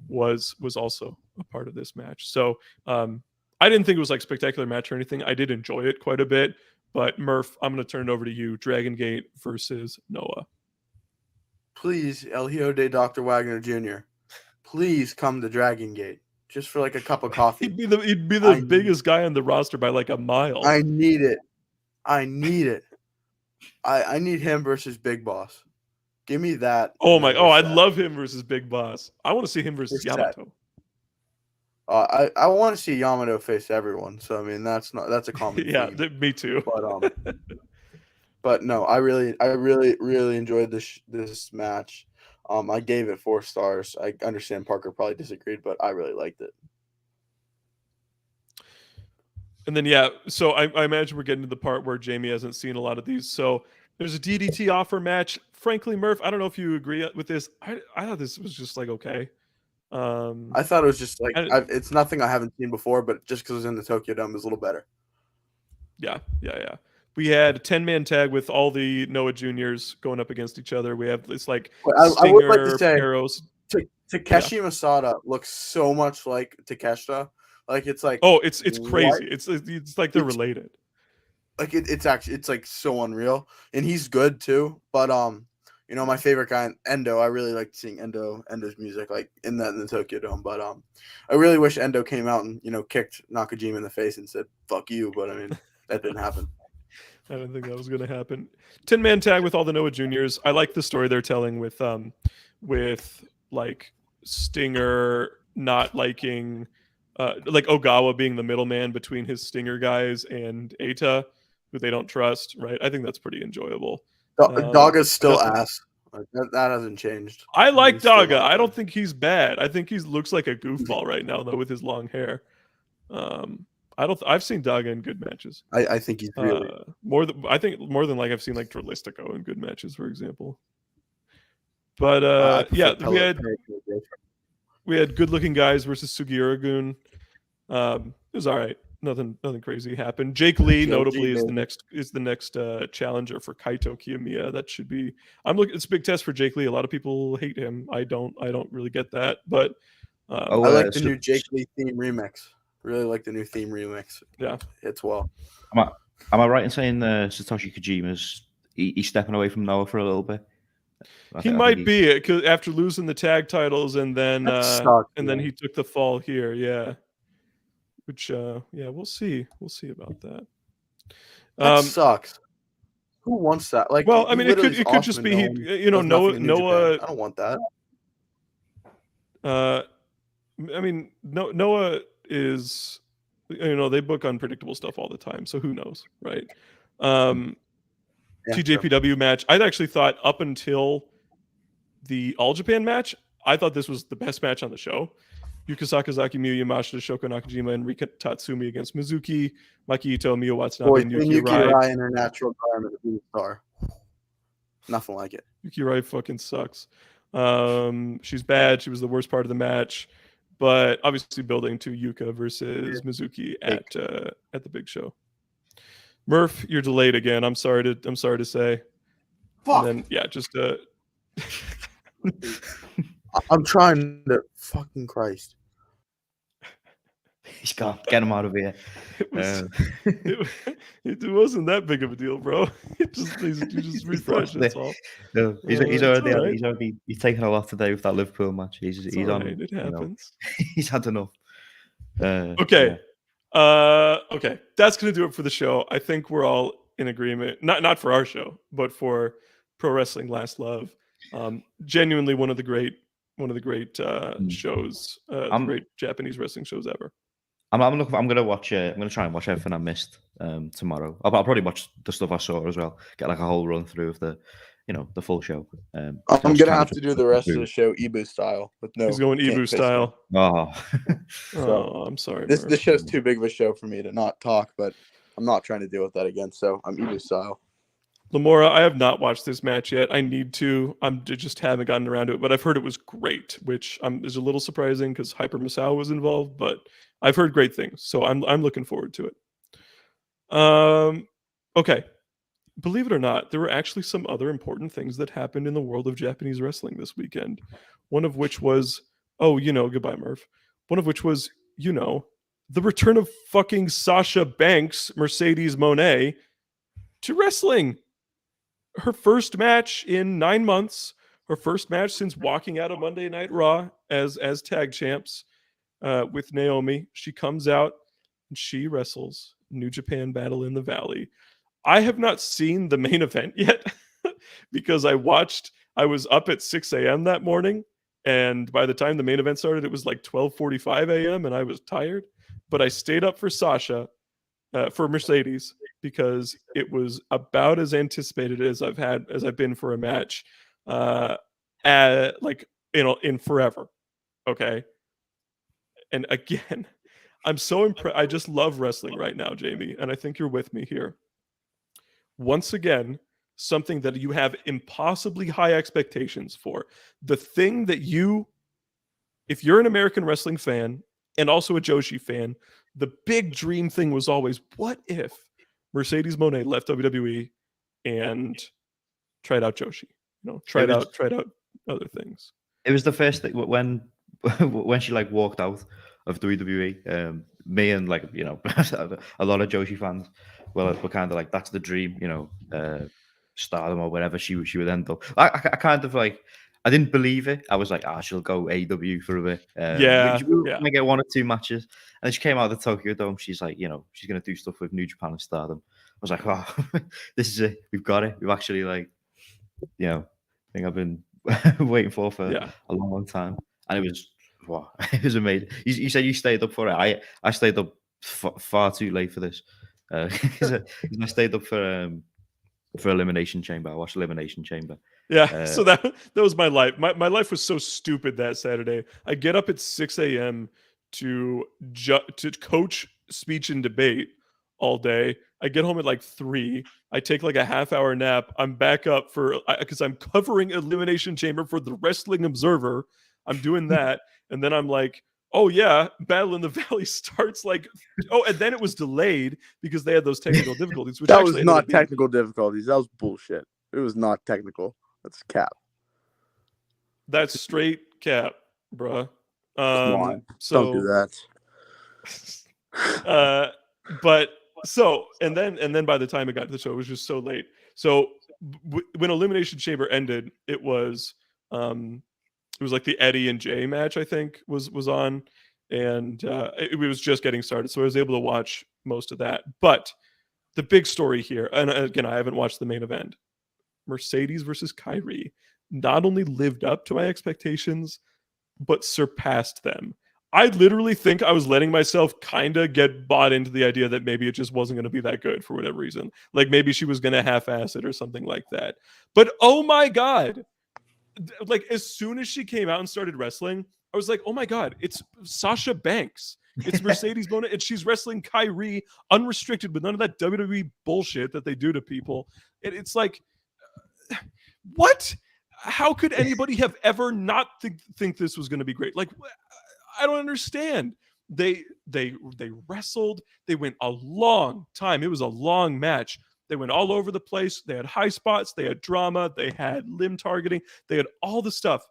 was also a part of this match. So I didn't think it was a spectacular match or anything. I did enjoy it quite a bit. But Murph, I'm going to turn it over to you. Dragon Gate versus Noah. Please, El Hijo de Dr. Wagner Jr., please come to Dragon Gate just for a cup of coffee. He'd be the biggest guy on the roster by a mile. I need it. I need him versus Big Boss. Give me that. Oh and my! then Oh, we're I'd set. love him versus Big Boss. I want to see him versus We're set. Yamato. I want to see Yamato face everyone. So I mean that's a common Yeah, theme. me too. But no, I really enjoyed this match. I gave it 4 stars. I understand Parker probably disagreed, but I really liked it. And then yeah, so I imagine we're getting to the part where Jamie hasn't seen a lot of these. So there's a DDT offer match. Frankly, Murph, I don't know if you agree with this. I thought this was just like okay. I thought it was just like it's nothing I haven't seen before, but just because it was in the Tokyo Dome, it was a little better. Yeah. We had a 10-man tag with all the Noah Juniors going up against each other. We have this like I would like to say Peros. Takeshi Masada looks so much like Takeshita. Like it's like it's crazy. It's like they're related. Like it's actually like so unreal, and he's good too. But you know, my favorite guy, Endo. I really liked seeing Endo's music like in the Tokyo Dome. But I really wish Endo came out and kicked Nakajima in the face and said "fuck you." But I mean, that didn't happen. I didn't think that was going to happen. 10-man tag with all the Noah Juniors. I like the story they're telling with like Stinger not liking like Ogawa being the middleman between his Stinger guys and Eita, who they don't trust, right? I think that's pretty enjoyable. Daga's still ass. Like, that hasn't changed. I like Daga. I don't think he's bad. I think he looks like a goofball right now, though, with his long hair. I've seen Daga in good matches. I think he's really more than like I've seen like Dralistico in good matches, for example. But yeah, we had good looking guys versus Sugiura-gun. It was all right. Nothing crazy happened. Jake Lee, notably, is the next challenger for Kaito Kiyamiya. That should be. It's a big test for Jake Lee. A lot of people hate him. I don't really get that, but I like the new Jake Lee theme remix. Really like the new theme remix. Yeah, it's well. Am I right in saying Satoshi Kojima's he's stepping away from Noah for a little bit? He might be because after losing the tag titles and then then he took the fall here. Yeah. Which we'll see about that. That sucks. Who wants that? Like, well, I mean, it could just be Noah. I don't want that. I mean, Noah is they book unpredictable stuff all the time, so who knows, right? TJPW match. I'd actually thought up until the All Japan match, I thought this was the best match on the show. Yuka Sakazaki, Miyu Yamashita, Shoko Nakajima, and Rika Tatsumi against Mizuki, Maki Ito, Miyu Watanabe, and Yuki Rai in her natural environment of star. Nothing like it. Yuki Rai fucking sucks. She's bad. She was the worst part of the match, but obviously building to Yuka versus Mizuki at the big show. Murph, you're delayed again. I'm sorry to say. Fuck. And then just I'm trying to fucking Christ. He's gone. Get him out of here. It wasn't that big of a deal, bro. You just refresh. That's all. No, he's already he's taken a lot today with that Liverpool match. He's on. Right, it happens. He's had enough. Okay. Yeah. Okay. That's gonna do it for the show. I think we're all in agreement. Not for our show, but for Pro Wrestling Last Love. Genuinely one of the great shows, great Japanese wrestling shows ever. I'm gonna watch. I'm gonna try and watch everything I missed tomorrow. I'll probably watch the stuff I saw as well. Get like a whole run through of the full show. I'm gonna have to do the rest of the show Ibu style with no. He's going Ibu style. Oh, I'm sorry. This show's too big of a show for me to not talk, but I'm not trying to deal with that again. So I'm Ibu style. Lamora, I have not watched this match yet. I need to. Just haven't gotten around to it, but I've heard it was great, which is a little surprising because Hyper Masao was involved, but I've heard great things, so I'm looking forward to it. Okay. Believe it or not, there were actually some other important things that happened in the world of Japanese wrestling this weekend. One of which was, goodbye, Murph. One of which was, the return of fucking Sasha Banks, Mercedes Monet, to wrestling. Her first match in 9 months. Her first match since walking out of Monday Night Raw as tag champs with Naomi. She comes out and she wrestles New Japan Battle in the Valley. I have not seen the main event yet because I watched I was up at 6 a.m. that morning, and by the time the main event started, it was like 12:45 a.m. and I was tired. But I stayed up for Sasha, for Mercedes, because it was about as anticipated as I've been for a match, like in forever. Okay, and again, I'm so impressed. I just love wrestling right now, Jamie, and I think you're with me here. Once again, something that you have impossibly high expectations for. The thing that if you're an American wrestling fan and also a Joshi fan, the big dream thing was always, what if Mercedes Monet left WWE and tried out Joshi? Tried out other things. It was the first thing when she like walked out of WWE. Me and like a lot of Joshi fans were kind of like, that's the dream, Stardom or wherever she would end up. I kind of like, I didn't believe it. I was like, she'll go AEW for a bit. Might get 1 or 2 matches. And then she came out of the Tokyo Dome. She's like, she's going to do stuff with New Japan and Stardom. I was like, oh, this is it. We've got it. We've actually I think I've been waiting for a long time. And it was amazing. You said you stayed up for it. I stayed up far too late for this. Because I stayed up for Elimination Chamber. I watched Elimination Chamber. Yeah, so that was my life. My life was so stupid that Saturday. I get up at 6 a.m. to coach speech and debate all day. I get home at like 3. I take like a half-hour nap. I'm back up because I'm covering Elimination Chamber for the Wrestling Observer. I'm doing that, and then I'm like, oh yeah, Battle in the Valley starts like, and then it was delayed because they had those technical difficulties. Which that was not technical difficulties. That was bullshit. It was not technical. That's cap. That's straight cap, bruh. Come on, don't do that. But so and then by the time it got to the show, it was just so late. So when Elimination Chamber ended, it was like the Eddie and Jay match, I think, was on, and it was just getting started, so I was able to watch most of that. But the big story here, and again, I haven't watched the main event. Mercedes versus Kairi not only lived up to my expectations, but surpassed them. I literally think I was letting myself kind of get bought into the idea that maybe it just wasn't going to be that good for whatever reason. Like maybe she was going to half-ass it or something like that. But oh my God, like as soon as she came out and started wrestling, I was like, oh my God, it's Sasha Banks. It's Mercedes Monet, and she's wrestling Kairi unrestricted with none of that WWE bullshit that they do to people. It's like, what? How could anybody have ever not think this was going to be great? Like, I don't understand. They wrestled. They went a long time. It was a long match. They went all over the place. They had high spots. They had drama. They had limb targeting. They had all the stuff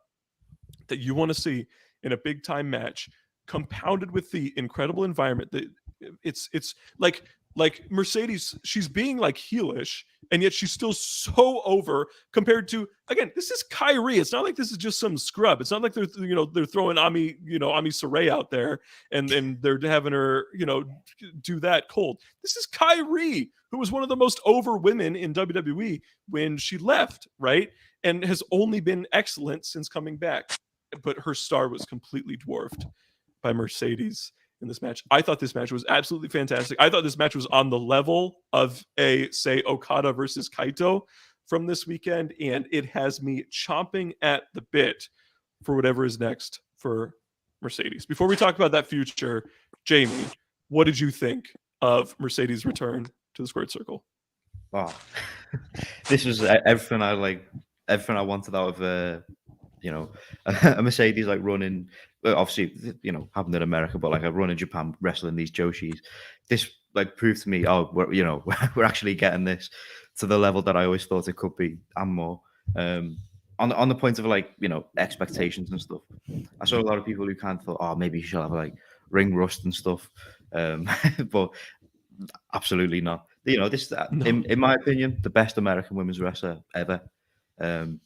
that you want to see in a big time match, compounded with the incredible environment. It's like Mercedes, she's being like heelish, and yet she's still so over compared to, again, this is Kairi. It's not like this is just some scrub. It's not like they're throwing Ami Saray out there and they're having her, do that cold. This is Kairi, who was one of the most over women in WWE when she left, right? And has only been excellent since coming back. But her star was completely dwarfed by Mercedes in this match. I thought this match was absolutely fantastic. I thought this match was on the level of say Okada versus Kaito from this weekend, and it has me chomping at the bit for whatever is next for Mercedes. Before we talk about that future, Jamie, what did you think of Mercedes' return to the squared circle? Wow, this was everything I wanted out of a Mercedes, like running, obviously, happened in America, but like a run in Japan wrestling these Joshis. This like proved to me, we're actually getting this to the level that I always thought it could be and more. On the point of like, expectations and stuff. I saw a lot of people who kind of thought, maybe she'll have like ring rust and stuff. But absolutely not. This in my opinion, the best American women's wrestler ever. And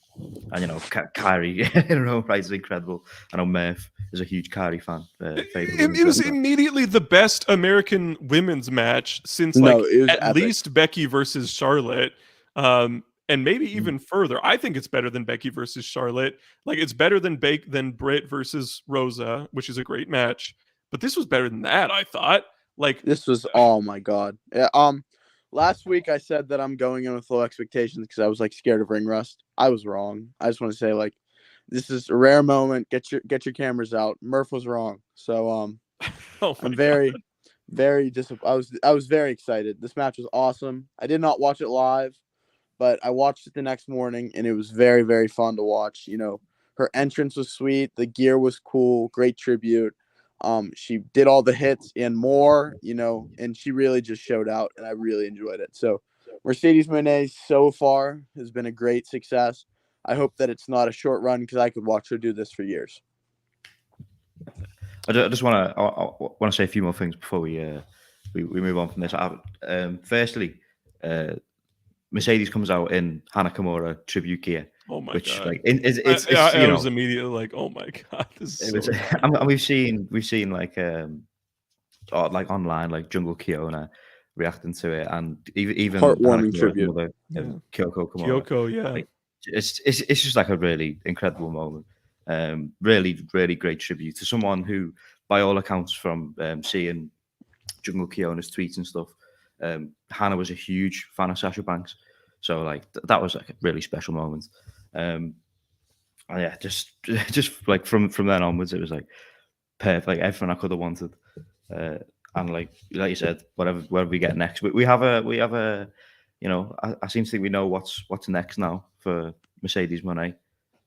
Kairi in her own right is incredible. I know Murph is a huge Kairi fan. It was immediately the best American women's match since at least Becky versus Charlotte. and maybe even further. I think it's better than Becky versus Charlotte. Like, it's better than Britt versus Rosa, which is a great match. But this was better than that, I thought. Like, This was, oh my god. Yeah, last week I said that I'm going in with low expectations because I was like scared of ring rust. I was wrong. I just want to say, like, this is a rare moment. Get your cameras out. Murph was wrong. So oh I'm my very God. very disappointed. I was very excited. This match was awesome. I did not watch it live, but I watched it the next morning, and it was very, very fun to watch. You know, her entrance was sweet. The gear was cool. Great tribute. She did all the hits and more, you know, and she really just showed out, and I really enjoyed it. So Mercedes Moné so far has been a great success. I hope that it's not a short run because I could watch her do this for years. I just want to say a few more things before we move on from this. Firstly, Mercedes comes out in Hana Kimura tribute gear. Oh my which, God. Like, it's I was immediately like, oh my God, this is so and we've seen like like online, like Jungle Kiona reacting to it, and even Heartwarming Hana tribute. Kimura, Kyoko Kimura. Kyoko, yeah. Like, it's just like a really incredible moment. Really, really great tribute to someone who, by all accounts, from seeing Jungle Kiona's tweets and stuff, Hannah was a huge fan of Sasha Banks. So like that was like a really special moment. And yeah, just like from then onwards, it was like perfect, like everything I could have wanted. And like you said, whatever we get next, we have a you know, I seem to think we know what's next now for Mercedes Moné.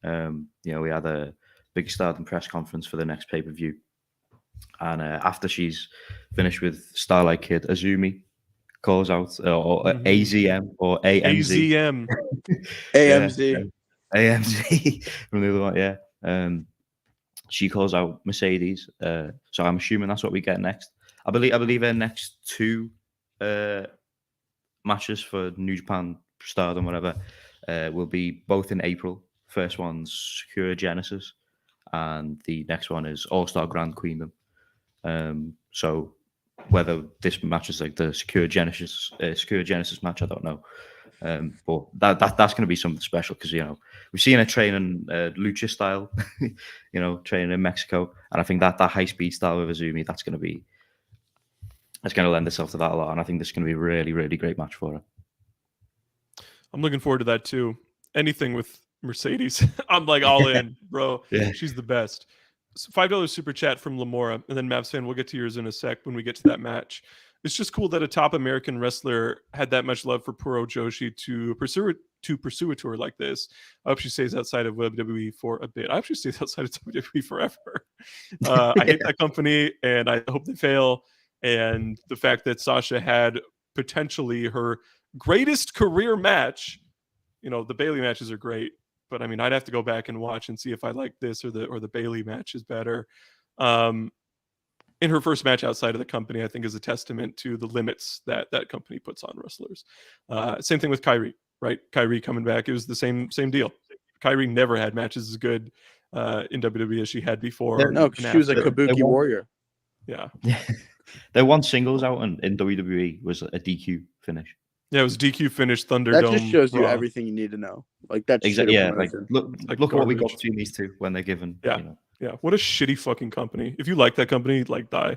You know, we had a big Stardom press conference for the next pay-per-view, and after she's finished with Starlight Kid, Azumi calls out, or AZM or AMZ. AZM. AMZ. AMZ from the other one, yeah. She calls out Mercedes. So I'm assuming that's what we get next. I believe her next two matches for New Japan, Stardom, whatever, will be both in April. First one's Sakura Genesis, and the next one is All Star Grand Queendom. So whether this match is like the Sakura Genesis match, I don't know. But that's going to be something special because, you know, we've seen her training lucha style, you know, training in Mexico, and I think that high speed style with Azumi, that's going to lend itself to that a lot, and I think this is going to be a really, really great match for her. I'm looking forward to that too. Anything with Mercedes, I'm like all in, bro. Yeah. She's the best. $5 super chat from Lamora, and then Mavs fan, we'll get to yours in a sec when we get to that match. It's just cool that a top American wrestler had that much love for Puro Joshi to pursue a tour like this. I hope she stays outside of WWE for a bit. I hope she stays outside of WWE forever. I hate that company, and I hope they fail. And the fact that Sasha had potentially her greatest career match, you know, the Bayley matches are great, but I mean, I'd have to go back and watch and see if I like this or the Bayley match is better. In her first match outside of the company, I think is a testament to the limits that company puts on wrestlers. Same thing with Kairi, right? Kairi coming back, it was the same deal. Kairi never had matches as good in WWE as she had before. No, she was a Kabuki warrior. Yeah. Their one singles out in WWE was a DQ finish. Yeah, it was DQ finish, Thunderdome. That just shows you Raw. everything you need to know. Like that's exactly. Yeah, like look like at what we got garbage. between these two when they're given. Yeah. You know. Yeah, what a shitty fucking company. If you like that company, like die.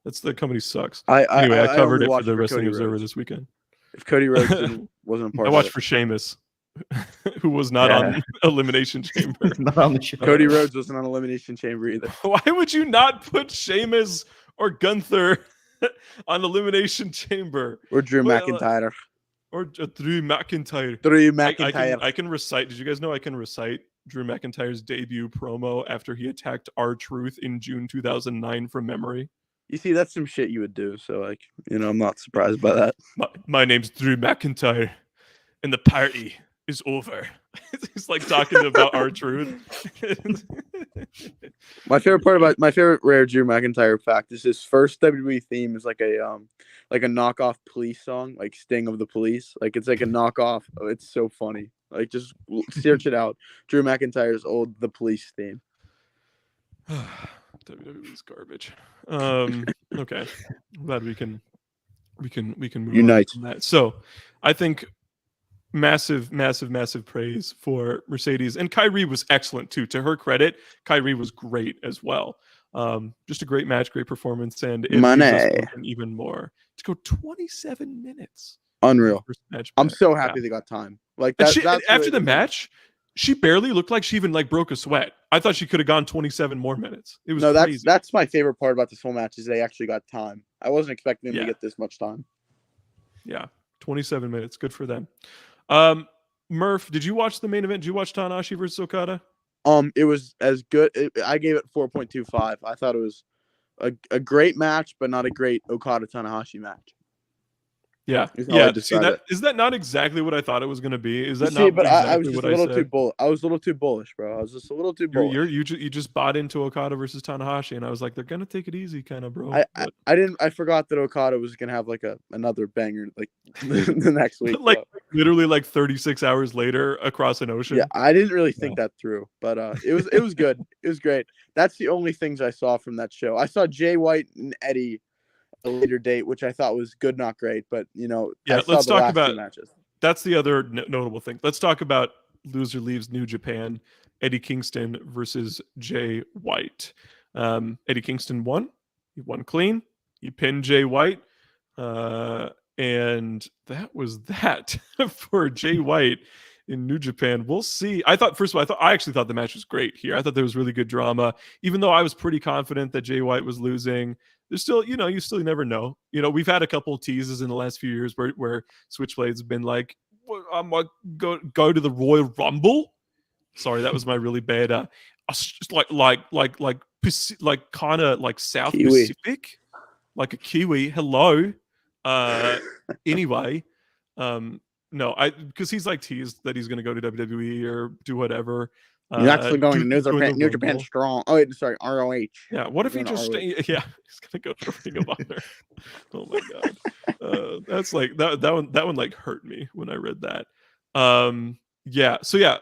The company sucks. I covered only it for watched the for Wrestling Cody Observer Rhodes. this weekend. If Cody Rhodes wasn't a part I of watched it. for Sheamus, who was not on Elimination Chamber. Not on the show. Cody Rhodes wasn't on Elimination Chamber either. Why would you not put Sheamus or Gunther on Elimination Chamber? Or Drew Well, McIntyre. Or Drew McIntyre. Drew McIntyre. I can recite. Did you guys know I can recite Drew McIntyre's debut promo after he attacked R-Truth in June 2009 from memory? You see, that's some shit you would do. So, like, you know, I'm not surprised by that. My name's Drew McIntyre, and the party is over. He's like talking about R-Truth. My favorite rare Drew McIntyre fact is his first WWE theme is like a knockoff police song, like Sting of the Police. Like it's like a knockoff. Oh, it's so funny. Like just search it out. Drew McIntyre's old The Police theme. WWE's garbage. Okay. I'm glad we can move Unite. on from that. So I think massive praise for Mercedes, and Kyrie was excellent too. To her credit, Kyrie was great as well. Just a great match, great performance, and it leaves us Money. wanting even more. To go 27 minutes, Unreal. first match I'm back. so happy they got time. Like And that. That's after really the thing. match, she barely looked like she even like broke a sweat. I thought she could have gone 27 more minutes. It was No, crazy. that's my favorite part about this whole match is they actually got time. I wasn't expecting them Yeah. to get this much time. Yeah, 27 minutes. Good for them. Murph, did you watch the main event? Did you watch Tanahashi versus Okada? It was as good. I gave it 4.25. I thought it was a great match, but not a great Okada Tanahashi match. Yeah, Is how I yeah. See, describe that it. is that not exactly what I thought it was going to be? Is that See, not but exactly I was just what a little I too said? bull. I was a little too bullish, bro. I was just a little too bullish. You just bought into Okada versus Tanahashi, and I was like, they're gonna take it easy, kind of, bro. I forgot that Okada was gonna have like another banger like the next week. like so. literally like 36 hours later across an ocean. Yeah, I didn't really think that through, but it was good. It was great. That's the only things I saw from that show. I saw Jay White and Eddie a later date, which I thought was good, not great, but Yeah, I saw let's the talk last about two matches. That's the other notable thing. Let's talk about loser leaves New Japan. Eddie Kingston versus Jay White. Eddie Kingston won. He won clean. He pinned Jay White. And that was that for Jay White in New Japan. We'll see. I actually thought the match was great here. I thought there was really good drama, even though I was pretty confident that Jay White was losing. There's still, you never know. We've had a couple of teases in the last few years where Switchblades have been like, I'm gonna go to the Royal Rumble. Sorry, that was my really bad. Like kind of like South Kiwi. Pacific, like a Kiwi. Hello. Anyway, no, because he's like teased that he's gonna go to WWE or do whatever. You're actually going to New Japan Rumble. Strong. Oh, wait, sorry, ROH. Yeah, what if he You're going just to stay? Yeah, he's gonna go to Ring of Honor. Oh my god, that's like that one like hurt me when I read that. Yeah, so yeah,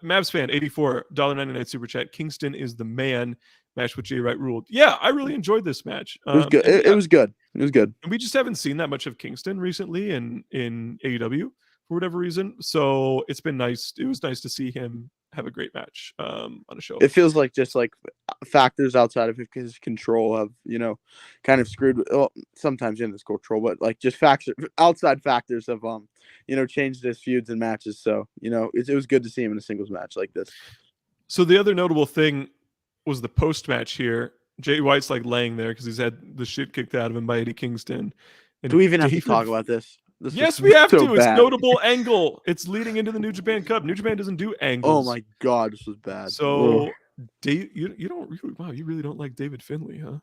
Mavs fan 84 $1.99 super chat. Kingston is the man. Match with Jay Wright ruled. Yeah, I really enjoyed this match. It was good. It was good. It was good. And we just haven't seen that much of Kingston recently in AEW for whatever reason. So it's been nice. It was nice to see him have a great match on a show. It feels like just like factors outside of his control have kind of screwed. Well, sometimes in his control, but like just outside factors have changed his feuds and matches. So it was good to see him in a singles match like this. So the other notable thing was the post match here. Jay White's like laying there because he's had the shit kicked out of him by Eddie Kingston. And do we even have to talk about this? Yes, we have so to. Bad. It's notable angle. It's leading into the New Japan Cup. New Japan doesn't do angles. Oh my god, this was bad. So, you don't really, wow, you really don't like David Finlay, huh?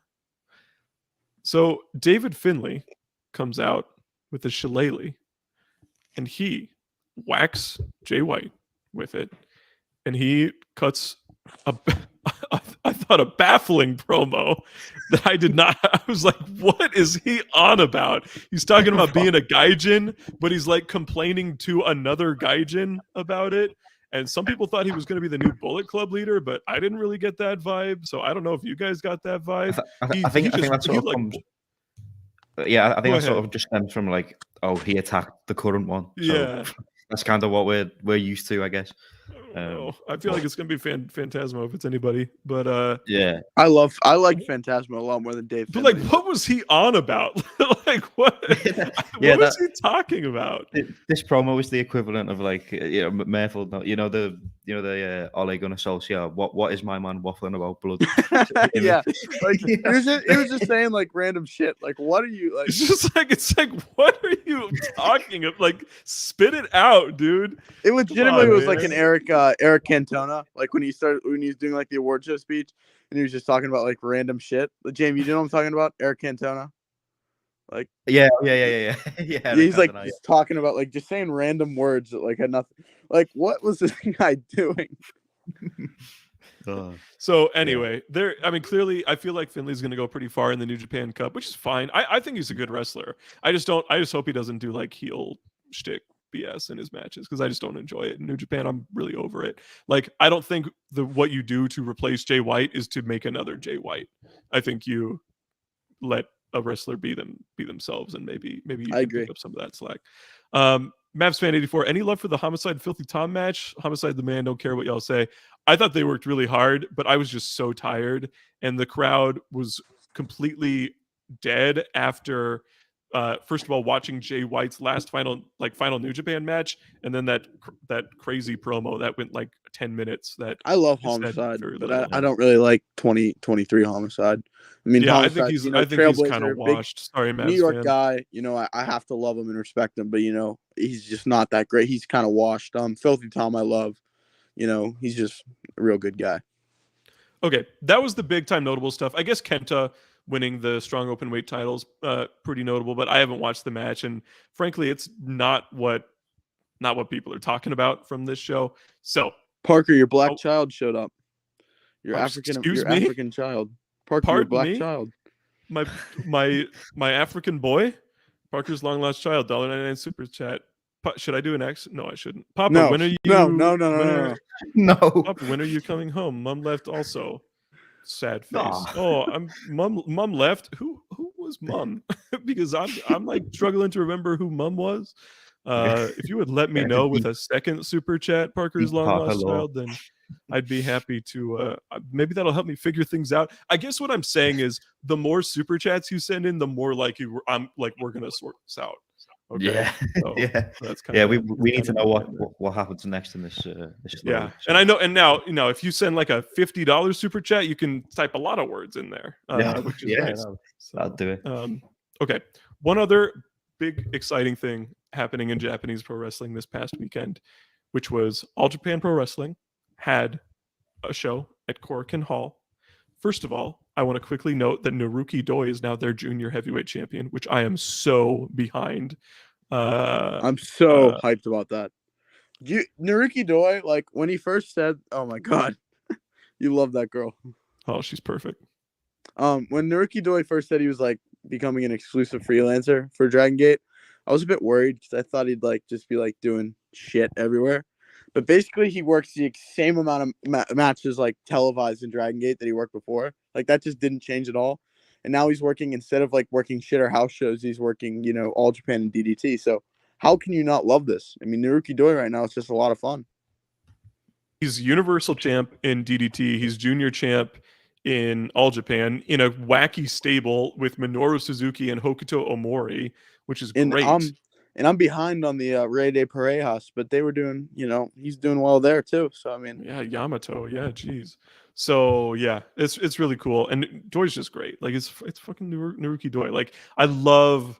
So David Finlay comes out with a shillelagh, and he whacks Jay White with it, and he cuts I thought a baffling promo that I did not. I was like, what is he on about? He's talking about being a gaijin, but he's like complaining to another gaijin about it. And some people thought he was going to be the new Bullet Club leader, but I didn't really get that vibe. So I don't know if you guys got that vibe. I think that sort of comes. Yeah, I think that sort of just stems from like, oh, he attacked the current one. So yeah, that's kind of what we're used to, I guess. I feel like it's gonna be Phantasmo if it's anybody, but yeah, I like Phantasmo a lot more than Dave. But like, what was he on about? Like, what? What was he talking about? This promo was the equivalent of like Merfeld, the Ole Gunnar Solskjaer. What is my man waffling about blood? Yeah, like he was just saying like random shit. Like, what are you like? It's like, what are you talking of? Like, spit it out, dude. It legitimately was like an Eric Cantona, like when he's doing like the award show speech, and he was just talking about like random shit. Like, Jamie, you know what I'm talking about? Eric Cantona. Like, yeah. He's like just talking about like just saying random words that like had nothing. Like, what was this guy doing? So anyway, clearly I feel like Finlay's going to go pretty far in the New Japan Cup, which is fine. I think he's a good wrestler. I just hope he doesn't do like heel shtick BS in his matches, because I just don't enjoy it. In New Japan, I'm really over it. Like, I don't think what you do to replace Jay White is to make another Jay White. I think you let a wrestler be themselves, and maybe you can pick up some of that slack. Mavs fan 84. Any love for the Homicide Filthy Tom match? Homicide the man. Don't care what y'all say. I thought they worked really hard, but I was just so tired, and the crowd was completely dead after. First of all, watching Jay White's last final New Japan match, and then that crazy promo that went like 10 minutes. That I love just said Homicide, very but little. I don't really like 2023 Homicide. I mean, Yeah, I Homicide, think he's you know, I think he's kind Trailblazer, of big washed. Sorry, Mavs New York fan. guy. You know, I have to love him and respect him, but you know, he's just not that great. He's kind of washed. Filthy Tom, I love. You know, he's just a real good guy. Okay, that was the big time notable stuff. I guess Kenta winning the strong open weight titles, pretty notable. But I haven't watched the match, and frankly, it's not what people are talking about from this show. So, Parker, your black child showed up. Your excuse me? African child. Parker, your Pardon black me? child. My African boy, Parker's long lost child. $1.99 super chat. Should I do an X? No, I shouldn't. Papa, No, when are you? no. No. Papa, when are you coming home? Mom left also. Sad face. Aw. Oh, mom left. Who was mom? Because I'm like struggling to remember who mom was. If you would let me know with a second super chat, Parker's long lost child, then I'd be happy to. Maybe that'll help me figure things out. I guess what I'm saying is, the more super chats you send in, the more likely we're gonna sort this out. Okay. Yeah, So yeah, that's we need to know what happens next in this. This yeah, load, so. and I know, and now if you send like a $50 super chat, you can type a lot of words in there, which is nice. I'll do it. Okay, one other big exciting thing happening in Japanese pro wrestling this past weekend, which was All Japan Pro Wrestling had a show at Korakuen Hall. First of all, I want to quickly note that Naruki Doi is now their junior heavyweight champion, which I am so behind. I'm so hyped about that. Naruki Doi, like when he first said, "Oh my god, you love that girl." Oh, she's perfect. When Naruki Doi first said he was like becoming an exclusive freelancer for Dragon Gate, I was a bit worried because I thought he'd like just be like doing shit everywhere. But basically, he works the same amount of matches like televised in Dragon Gate that he worked before. Like that just didn't change at all. And now he's working, instead of like working shit or house shows, he's working, you know, All Japan and DDT. So how can you not love this? I mean, Naruki Doi right now is just a lot of fun. He's Universal Champ in DDT. He's Junior Champ in All Japan in a wacky stable with Minoru Suzuki and Hokuto Omori, which is great. And I'm behind on the Rey de Parejas, but they were doing, you know, he's doing well there too. So I mean, yeah, Yamato, yeah, geez. So yeah, it's really cool, and Doi's just great. Like it's fucking Naruki Doi. Like I love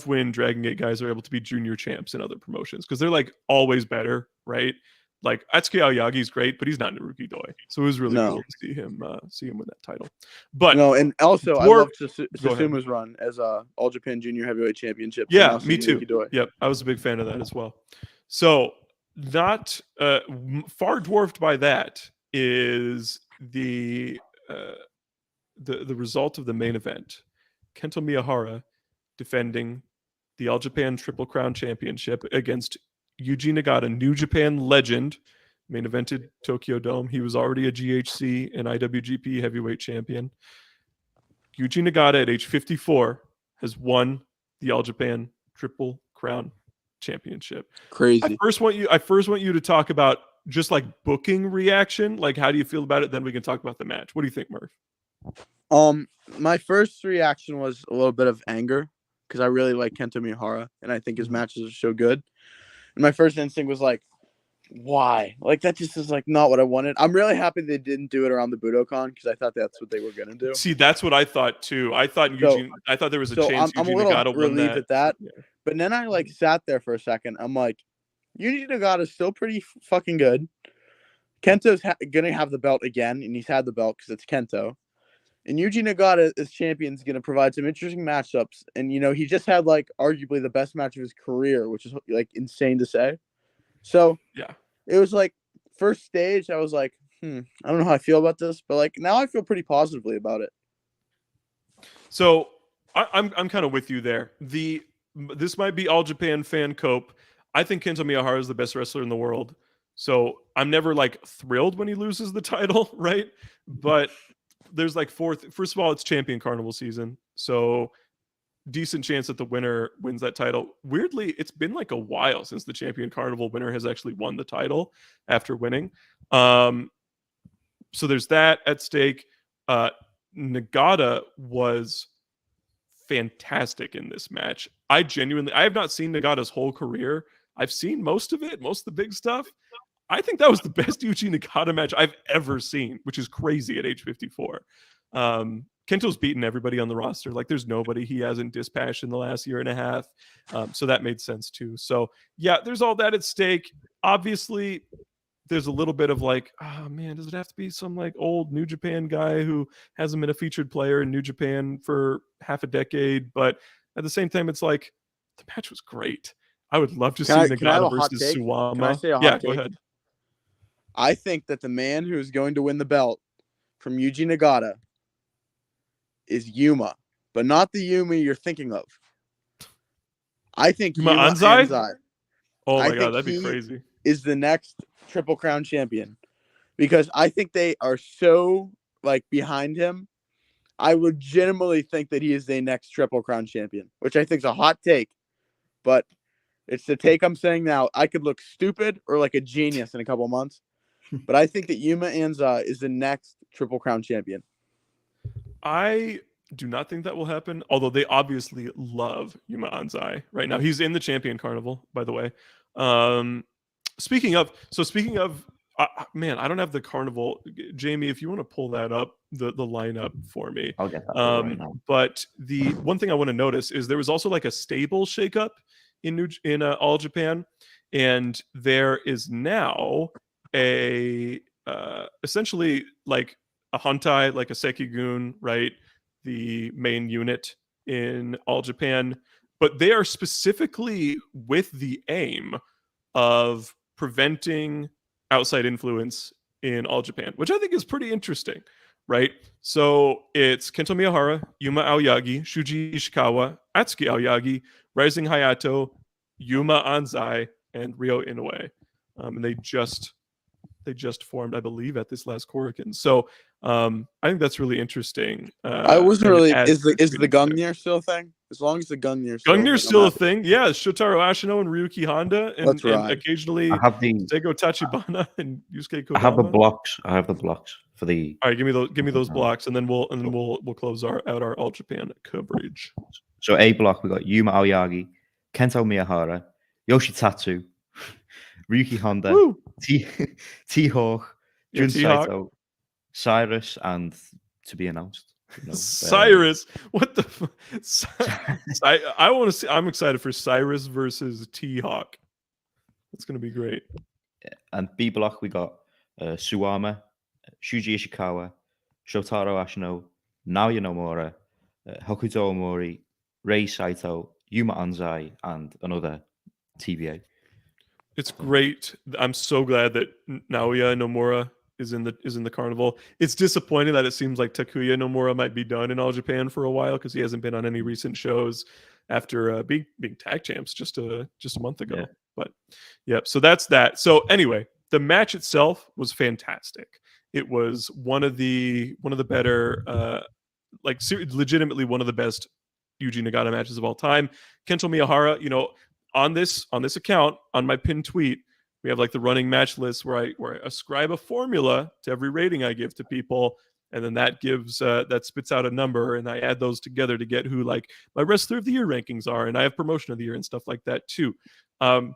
when Dragon Gate guys are able to be junior champs in other promotions because they're like always better, right? Like Atsuki Aoyagi's great, but he's not Naruki Doi. So it was really cool to see him win that title. But no, and also I love Susumu's run as All Japan Junior Heavyweight Championship. Yeah, me too. Yep, I was a big fan of that as well. So not far dwarfed by that is the result of the main event. Kento Miyahara defending the All Japan Triple Crown Championship against Yuji Nagata, New Japan legend, main evented Tokyo Dome. He was already a GHC and IWGP heavyweight champion. Yuji Nagata at age 54 has won the All Japan Triple Crown Championship. Crazy. I first want you to talk about just like booking reaction. Like, how do you feel about it? Then we can talk about the match. What do you think, Murph? My first reaction was a little bit of anger because I really like Kento Miyahara and I think his matches are so good. And my first instinct was like, why? Like that just is like not what I wanted. I'm really happy they didn't do it around the Budokan because I thought that's what they were gonna do. See, that's what I thought too. I thought there was a chance I'm a Yuji little Nagata won relieved at that. Yeah. But then I like sat there for a second. I'm like, Yuji Nagata is still pretty fucking good. Kento's gonna have the belt again, and he's had the belt because it's Kento. And Yuji Nagata as champion is going to provide some interesting matchups. And, you know, he just had, like, arguably the best match of his career, which is, like, insane to say. So, yeah, it was, like, first stage, I was like, I don't know how I feel about this. But, like, now I feel pretty positively about it. So, I'm kind of with you there. This might be All Japan fan cope. I think Kento Miyahara is the best wrestler in the world. So, I'm never, like, thrilled when he loses the title, right? But there's like first of all, it's Champion Carnival season. So decent chance that the winner wins that title. Weirdly, it's been like a while since the Champion Carnival winner has actually won the title after winning. So there's that at stake. Nagata was fantastic in this match. I have not seen Nagata's whole career. I've seen most of it, most of the big stuff. I think that was the best Yuji Nagata match I've ever seen, which is crazy at age 54. Kento's beaten everybody on the roster. Like, there's nobody he hasn't dispatched in the last year and a half. So that made sense too. So yeah, there's all that at stake. Obviously, there's a little bit of like, oh man, does it have to be some like old New Japan guy who hasn't been a featured player in New Japan for half a decade? But at the same time, it's like the match was great. I would love to see Nagata versus Suwama. Can I say a hot yeah, take? go ahead. I think that the man who is going to win the belt from Yuji Nagata is Yuma, but not the Yuma you're thinking of. I think Yuma Yuma Anzai? Anzai. Oh I my god, think that'd be he crazy. is the next Triple Crown champion because I think they are so like behind him. I legitimately think that he is the next Triple Crown champion, which I think is a hot take, but it's the take I'm saying now. I could look stupid or like a genius in a couple months, but I think that Yuma Anzai is the next Triple Crown champion. I do not think that will happen, although they obviously love Yuma Anzai right now. He's in the Champion Carnival, by the way. Speaking of, man, I don't have the Carnival. Jamie, if you want to pull that up, the lineup for me. I'll get that right now. But the one thing I want to notice is there was also like a stable shakeup in All Japan, and there is now a essentially like a Hantai, like a Sekigun, right? The main unit in All Japan, but they are specifically with the aim of preventing outside influence in All Japan, which I think is pretty interesting, right? So it's Kento Miyahara, Yuma Aoyagi, Shuji Ishikawa, Atsuki Aoyagi, Rising Hayato, Yuma Anzai, and Ryo Inoue. And they just formed, I believe, at this last Korakuen. So I think that's really interesting. I wasn't really. Is the Gungnir still a thing? As long as the Gungnir still a thing, yeah. Shotaro Ashino and Ryuki Honda, and occasionally Seigo Tachibana and Yusuke Kodama. I have the blocks for the. All right, give me those blocks, and then we'll close out our All Japan coverage. So A block, we got Yuma Aoyagi, Kento Miyahara, Yoshitatsu, Ryuki Honda, T-Hawk, Jun Saito, Cyrus, and to be announced. Cyrus, what the? I want to see. I'm excited for Cyrus versus T-Hawk. It's going to be great. And B block, we got Suwama, Shuji Ishikawa, Shotaro Ashino, Naoya Nomura, Hokuto Omori, Rei Saito, Yuma Anzai, and another TBA. It's great. I'm so glad that Naoya Nomura is in the Carnival. It's disappointing that it seems like Takuya Nomura might be done in All Japan for a while because he hasn't been on any recent shows after being tag champs just a month ago. Yeah. But yeah, so that's that. So anyway, the match itself was fantastic. It was one of the better, legitimately one of the best Yuji Nagata matches of all time. Kento Miyahara, on this account, on my pinned tweet, we have like the running match list where I ascribe a formula to every rating I give to people, and then that gives that spits out a number, and I add those together to get who like my wrestler of the year rankings are, and I have promotion of the year and stuff like that too. Kento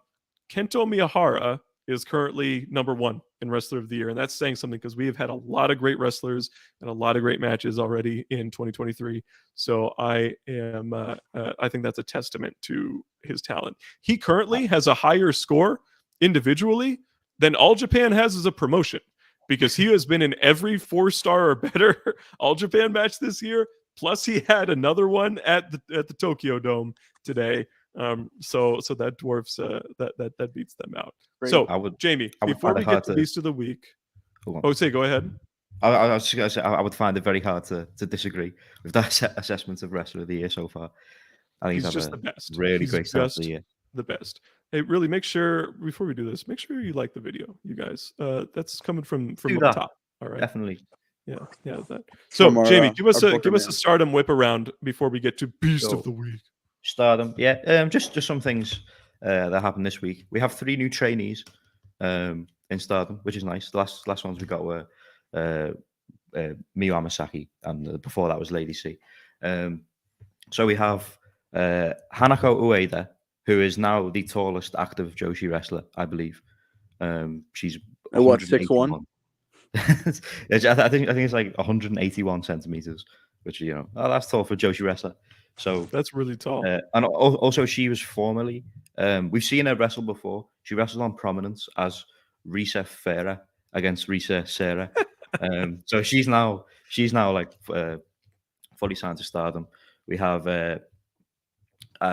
Miyahara is currently number 1 in wrestler of the year, and that's saying something because we have had a lot of great wrestlers and a lot of great matches already in 2023. So I think that's a testament to his talent. He currently has a higher score individually than All Japan has as a promotion, because he has been in every 4-star or better All Japan match this year. Plus, he had another one at the Tokyo Dome today. So that dwarfs that beats them out. Great. So Jamie, before we get to Beast of the Week, go ahead. I was just going to say I would find it very hard to disagree with that assessment of wrestler of the year so far. I think he's just the best. Really great start of the year. The best. Hey, really, make sure before we do this, make sure you like the video, you guys. That's coming from the top. All right, definitely. Yeah. That. So From our, Jamie, give us our a booker man. Stardom whip around before we get to Beast So- of the Week. Stardom, yeah. Just some things that happened this week. We have 3 new trainees in Stardom, which is nice. The last ones we got were Miyu Amasaki, and before that was Lady C. So we have Hanako Ueda, who is now the tallest active Joshi wrestler, I believe. She's And what, 6'1"? I think it's like 181 centimeters, which that's tall for a Joshi wrestler. So That's really tall. and also she was formerly we've seen her wrestle before. She wrestled on Prominence as Risa Farah against Risa Sarah. So she's now like fully signed to Stardom. We have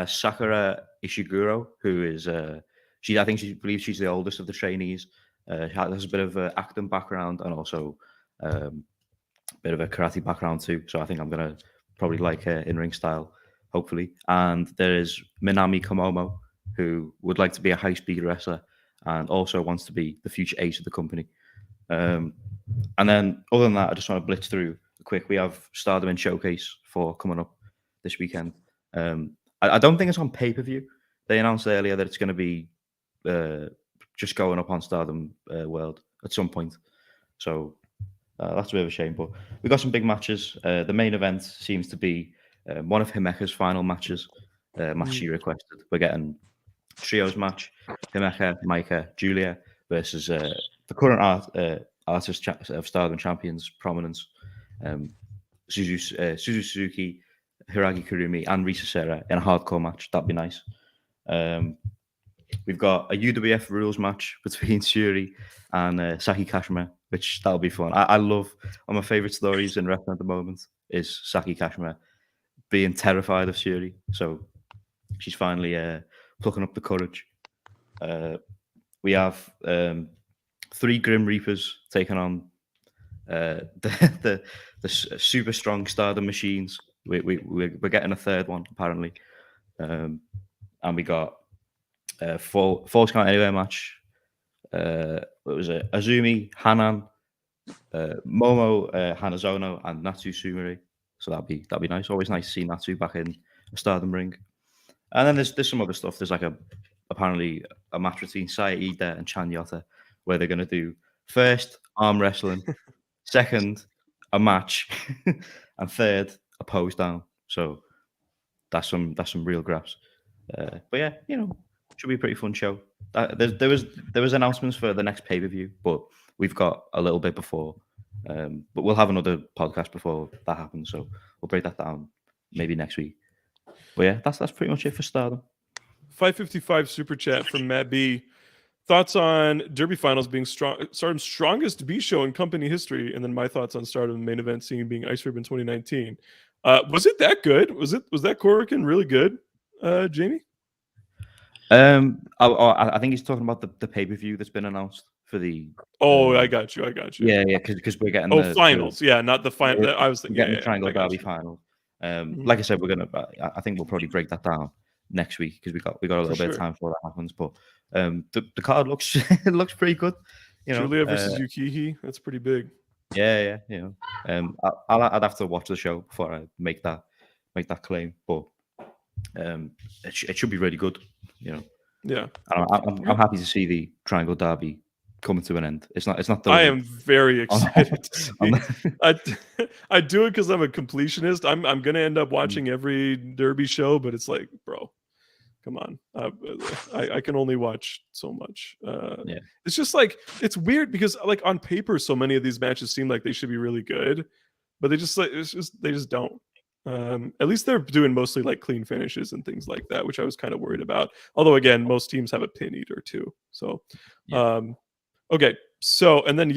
Sakura Ishiguro, who is I think she believes she's the oldest of the trainees. She has a bit of an acting background and also a bit of a karate background too. So I think I'm gonna probably like her in-ring style, hopefully. And there is Minami Komomo, who would like to be a high-speed wrestler and also wants to be the future ace of the company. And then other than that, I just want to blitz through quick. We have Stardom in Showcase for coming up this weekend. I don't think it's on pay-per-view. They announced earlier that it's going to be just going up on Stardom World at some point. So that's a bit of a shame. But we got some big matches. The main event seems to be one of Himeka's final matches. Match she requested. We're getting trios match: Himeka, Maika, Julia versus the current artist of Stardom champions, Prominence, Suzu Suzuki, Hiragi Kurumi, and Risa Sera in a hardcore match. That'd be nice. We've got a UWF rules match between Shuri and Saki Kashima, which that'll be fun. I love one of my favorite stories in wrestling at the moment is Saki Kashima being terrified of Shuri. So she's finally plucking up the courage. We have 3 Grim Reapers taking on the super strong Stardom machines. We're getting a 3rd one apparently, and we got Falls Count Anywhere match. It was Azumi, Hanan, Momo, Hanazono, and Natsu Sumire. So that'd be nice. Always nice to see Natsu back in a Stardom ring. And then there's some other stuff. There's like apparently a match between Saya Ida and Chan Yota where they're gonna do first arm wrestling, second a match, and 3rd a pose down. So that's some real graphs. But yeah, should be a pretty fun show. There was announcements for the next pay-per-view, but we've got a little bit before. But we'll have another podcast before that happens, so we'll break that down maybe next week. But yeah, that's pretty much it for Stardom. 555 super chat from Matt B. Thoughts on Derby finals being Stardom's strongest B show in company history, and then my thoughts on Stardom main event scene being Ice Ribbon 2019. Was it that good? Was that Korakuen really good, Jamie? I think he's talking about the pay-per-view that's been announced for the. I got you. Yeah, because we're getting the finals. Yeah, not the final. I was thinking getting the Triangle Derby final. Like I said, I think we'll probably break that down next week because we got a little bit of time before that happens. But the card looks it looks pretty good. Julia versus Yukihi. That's pretty big. Yeah. I'd have to watch the show before I make that claim. But it should be really good. Yeah. I'm happy to see the Triangle Derby coming to an end. It's not. I am very excited to see. I do it because I'm a completionist. I'm gonna end up watching every Derby show, but it's like, bro, come on. I can only watch so much. Yeah. It's just like it's weird because like on paper, so many of these matches seem like they should be really good, but they just don't. At least they're doing mostly like clean finishes and things like that, which I was kind of worried about. Although again, most teams have a pin eater too. So, okay. So and then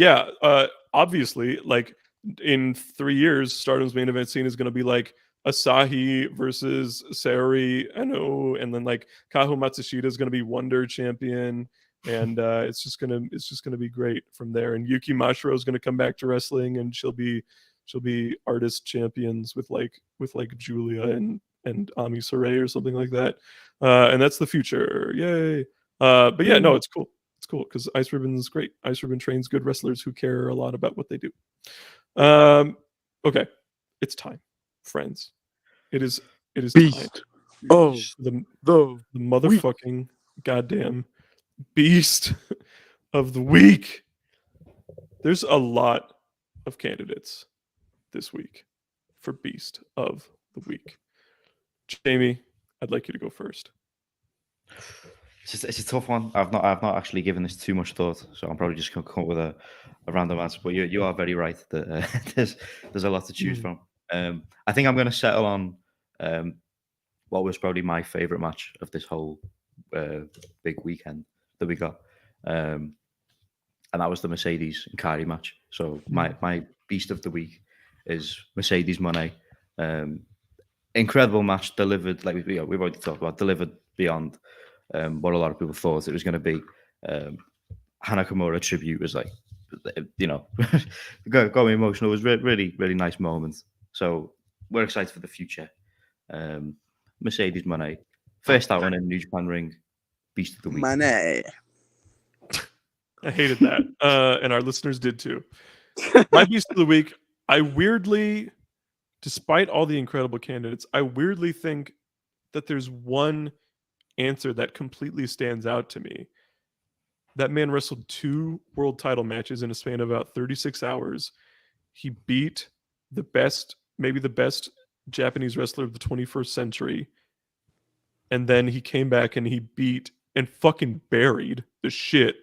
obviously, like in 3 years, Stardom's main event scene is going to be like Asahi versus Saori Eno, and then like Kaho Matsushita is going to be Wonder Champion, and it's just gonna be great from there. And Yuki Mashiro is going to come back to wrestling, and she'll be artist champions with like Julia and Ami Saray or something like that, and that's the future. Yay! But yeah, no, it's cool. It's cool because Ice Ribbon is great. Ice Ribbon trains good wrestlers who care a lot about what they do. Okay, it's time, friends. It is time. Beast. Oh, The the motherfucking goddamn beast of the week. There's a lot of candidates this week for beast of the week. Jamie, I'd like you to go first. It's a tough one. I've not actually given this too much thought, so I'm probably just going to come up with a random answer. But you are very right that there's a lot to choose from. I think I'm going to settle on what was probably my favorite match of this whole big weekend that we got, and that was the Mercedes and Kyrie match. So my beast of the week is Mercedes Monè. Incredible match, delivered like we've already talked about, delivered beyond what a lot of people thought it was going to be. Hanakamura tribute was like, got me emotional. It was really, really nice moments. So we're excited for the future. Mercedes Monè, first out in a New Japan ring, beast of the week. Money. I hated that, and our listeners did too. My beast of the week, I weirdly, despite all the incredible candidates, I weirdly think that there's one answer that completely stands out to me. That man wrestled 2 world title matches in a span of about 36 hours. He beat the best, maybe the best Japanese wrestler of the 21st century. And then he came back and he beat and fucking buried the shit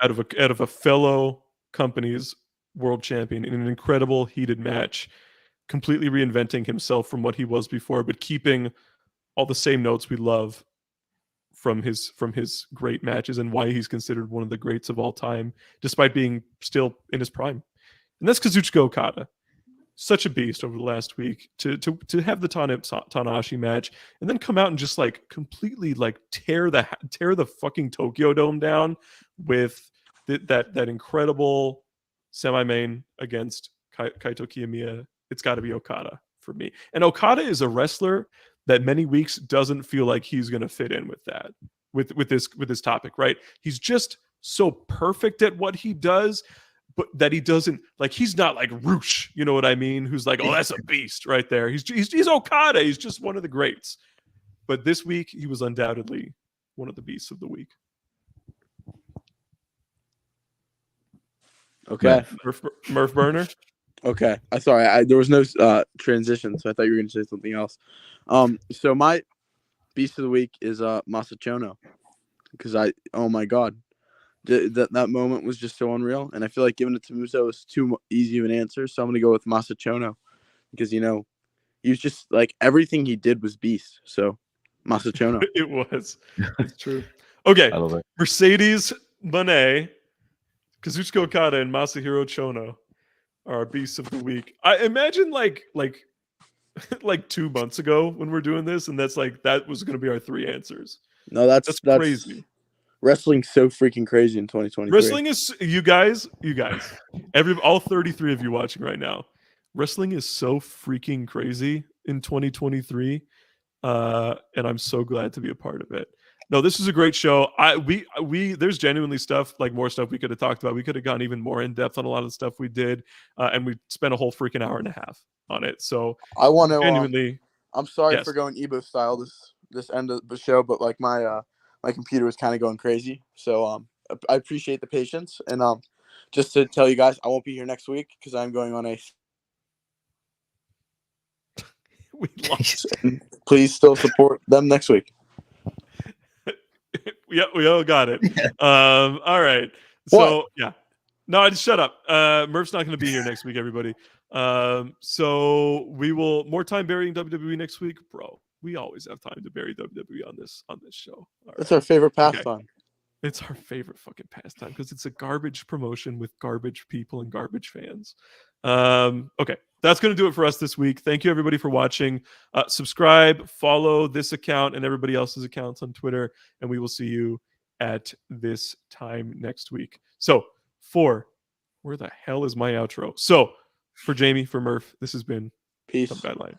out of a fellow company's world champion in an incredible heated match, completely reinventing himself from what he was before, but keeping all the same notes we love from his great matches and why he's considered one of the greats of all time, despite being still in his prime. And that's Kazuchika Okada. Such a beast over the last week to have the Tanahashi match and then come out and just like completely like tear the fucking Tokyo Dome down with that incredible semi-main against Kaito Kiyamiya. It's got to be Okada for me. And Okada is a wrestler that many weeks doesn't feel like he's going to fit in with that, with this topic, right? He's just so perfect at what he does, but that he doesn't like. He's not like Roosh, you know what I mean? Who's like, oh, that's a beast right there. He's Okada. He's just one of the greats. But this week he was undoubtedly one of the beasts of the week. Okay. Murph Burner. Okay. Sorry, there was no transition, so I thought you were going to say something else. So my beast of the week is Masa Chono, because oh my god, that moment was just so unreal, and I feel like giving it to Muto is too easy of an answer, so I'm going to go with Masa Chono, because he was just like everything he did was beast. So Masa Chono. It was. It's true. Okay. I love it. Mercedes Monè, Kazuchika Okada, and Masahiro Chono are our beasts of the week. I imagine like 2 months ago when we're doing this, and that was going to be our 3 answers. No, that's crazy. Wrestling's so freaking crazy in 2023. Wrestling is you guys, all 33 of you watching right now. Wrestling is so freaking crazy in 2023, and I'm so glad to be a part of it. No, this is a great show. There's genuinely stuff, like more stuff we could have talked about. We could have gone even more in depth on a lot of the stuff we did, and we spent a whole freaking hour and a half on it. So I want to genuinely. I'm sorry Yes. for going Ebo style this end of the show, but like my computer was kind of going crazy. So I appreciate the patience, and just to tell you guys, I won't be here next week because I'm going on a. We lost. Please still support them next week. Yeah, we all got it. All right. So yeah. No, just shut up. Murph's not going to be here next week, everybody. So we will more time burying WWE next week, bro. We always have time to bury WWE on this show. That's our favorite pastime. Okay. It's our favorite fucking pastime because it's a garbage promotion with garbage people and garbage fans. Okay, that's going to do it for us this week. Thank you, everybody, for watching. Subscribe, follow this account and everybody else's accounts on Twitter, and we will see you at this time next week. So, where the hell is my outro? So, for Jamie, for Murph, this has been Peace. Some Bad Line.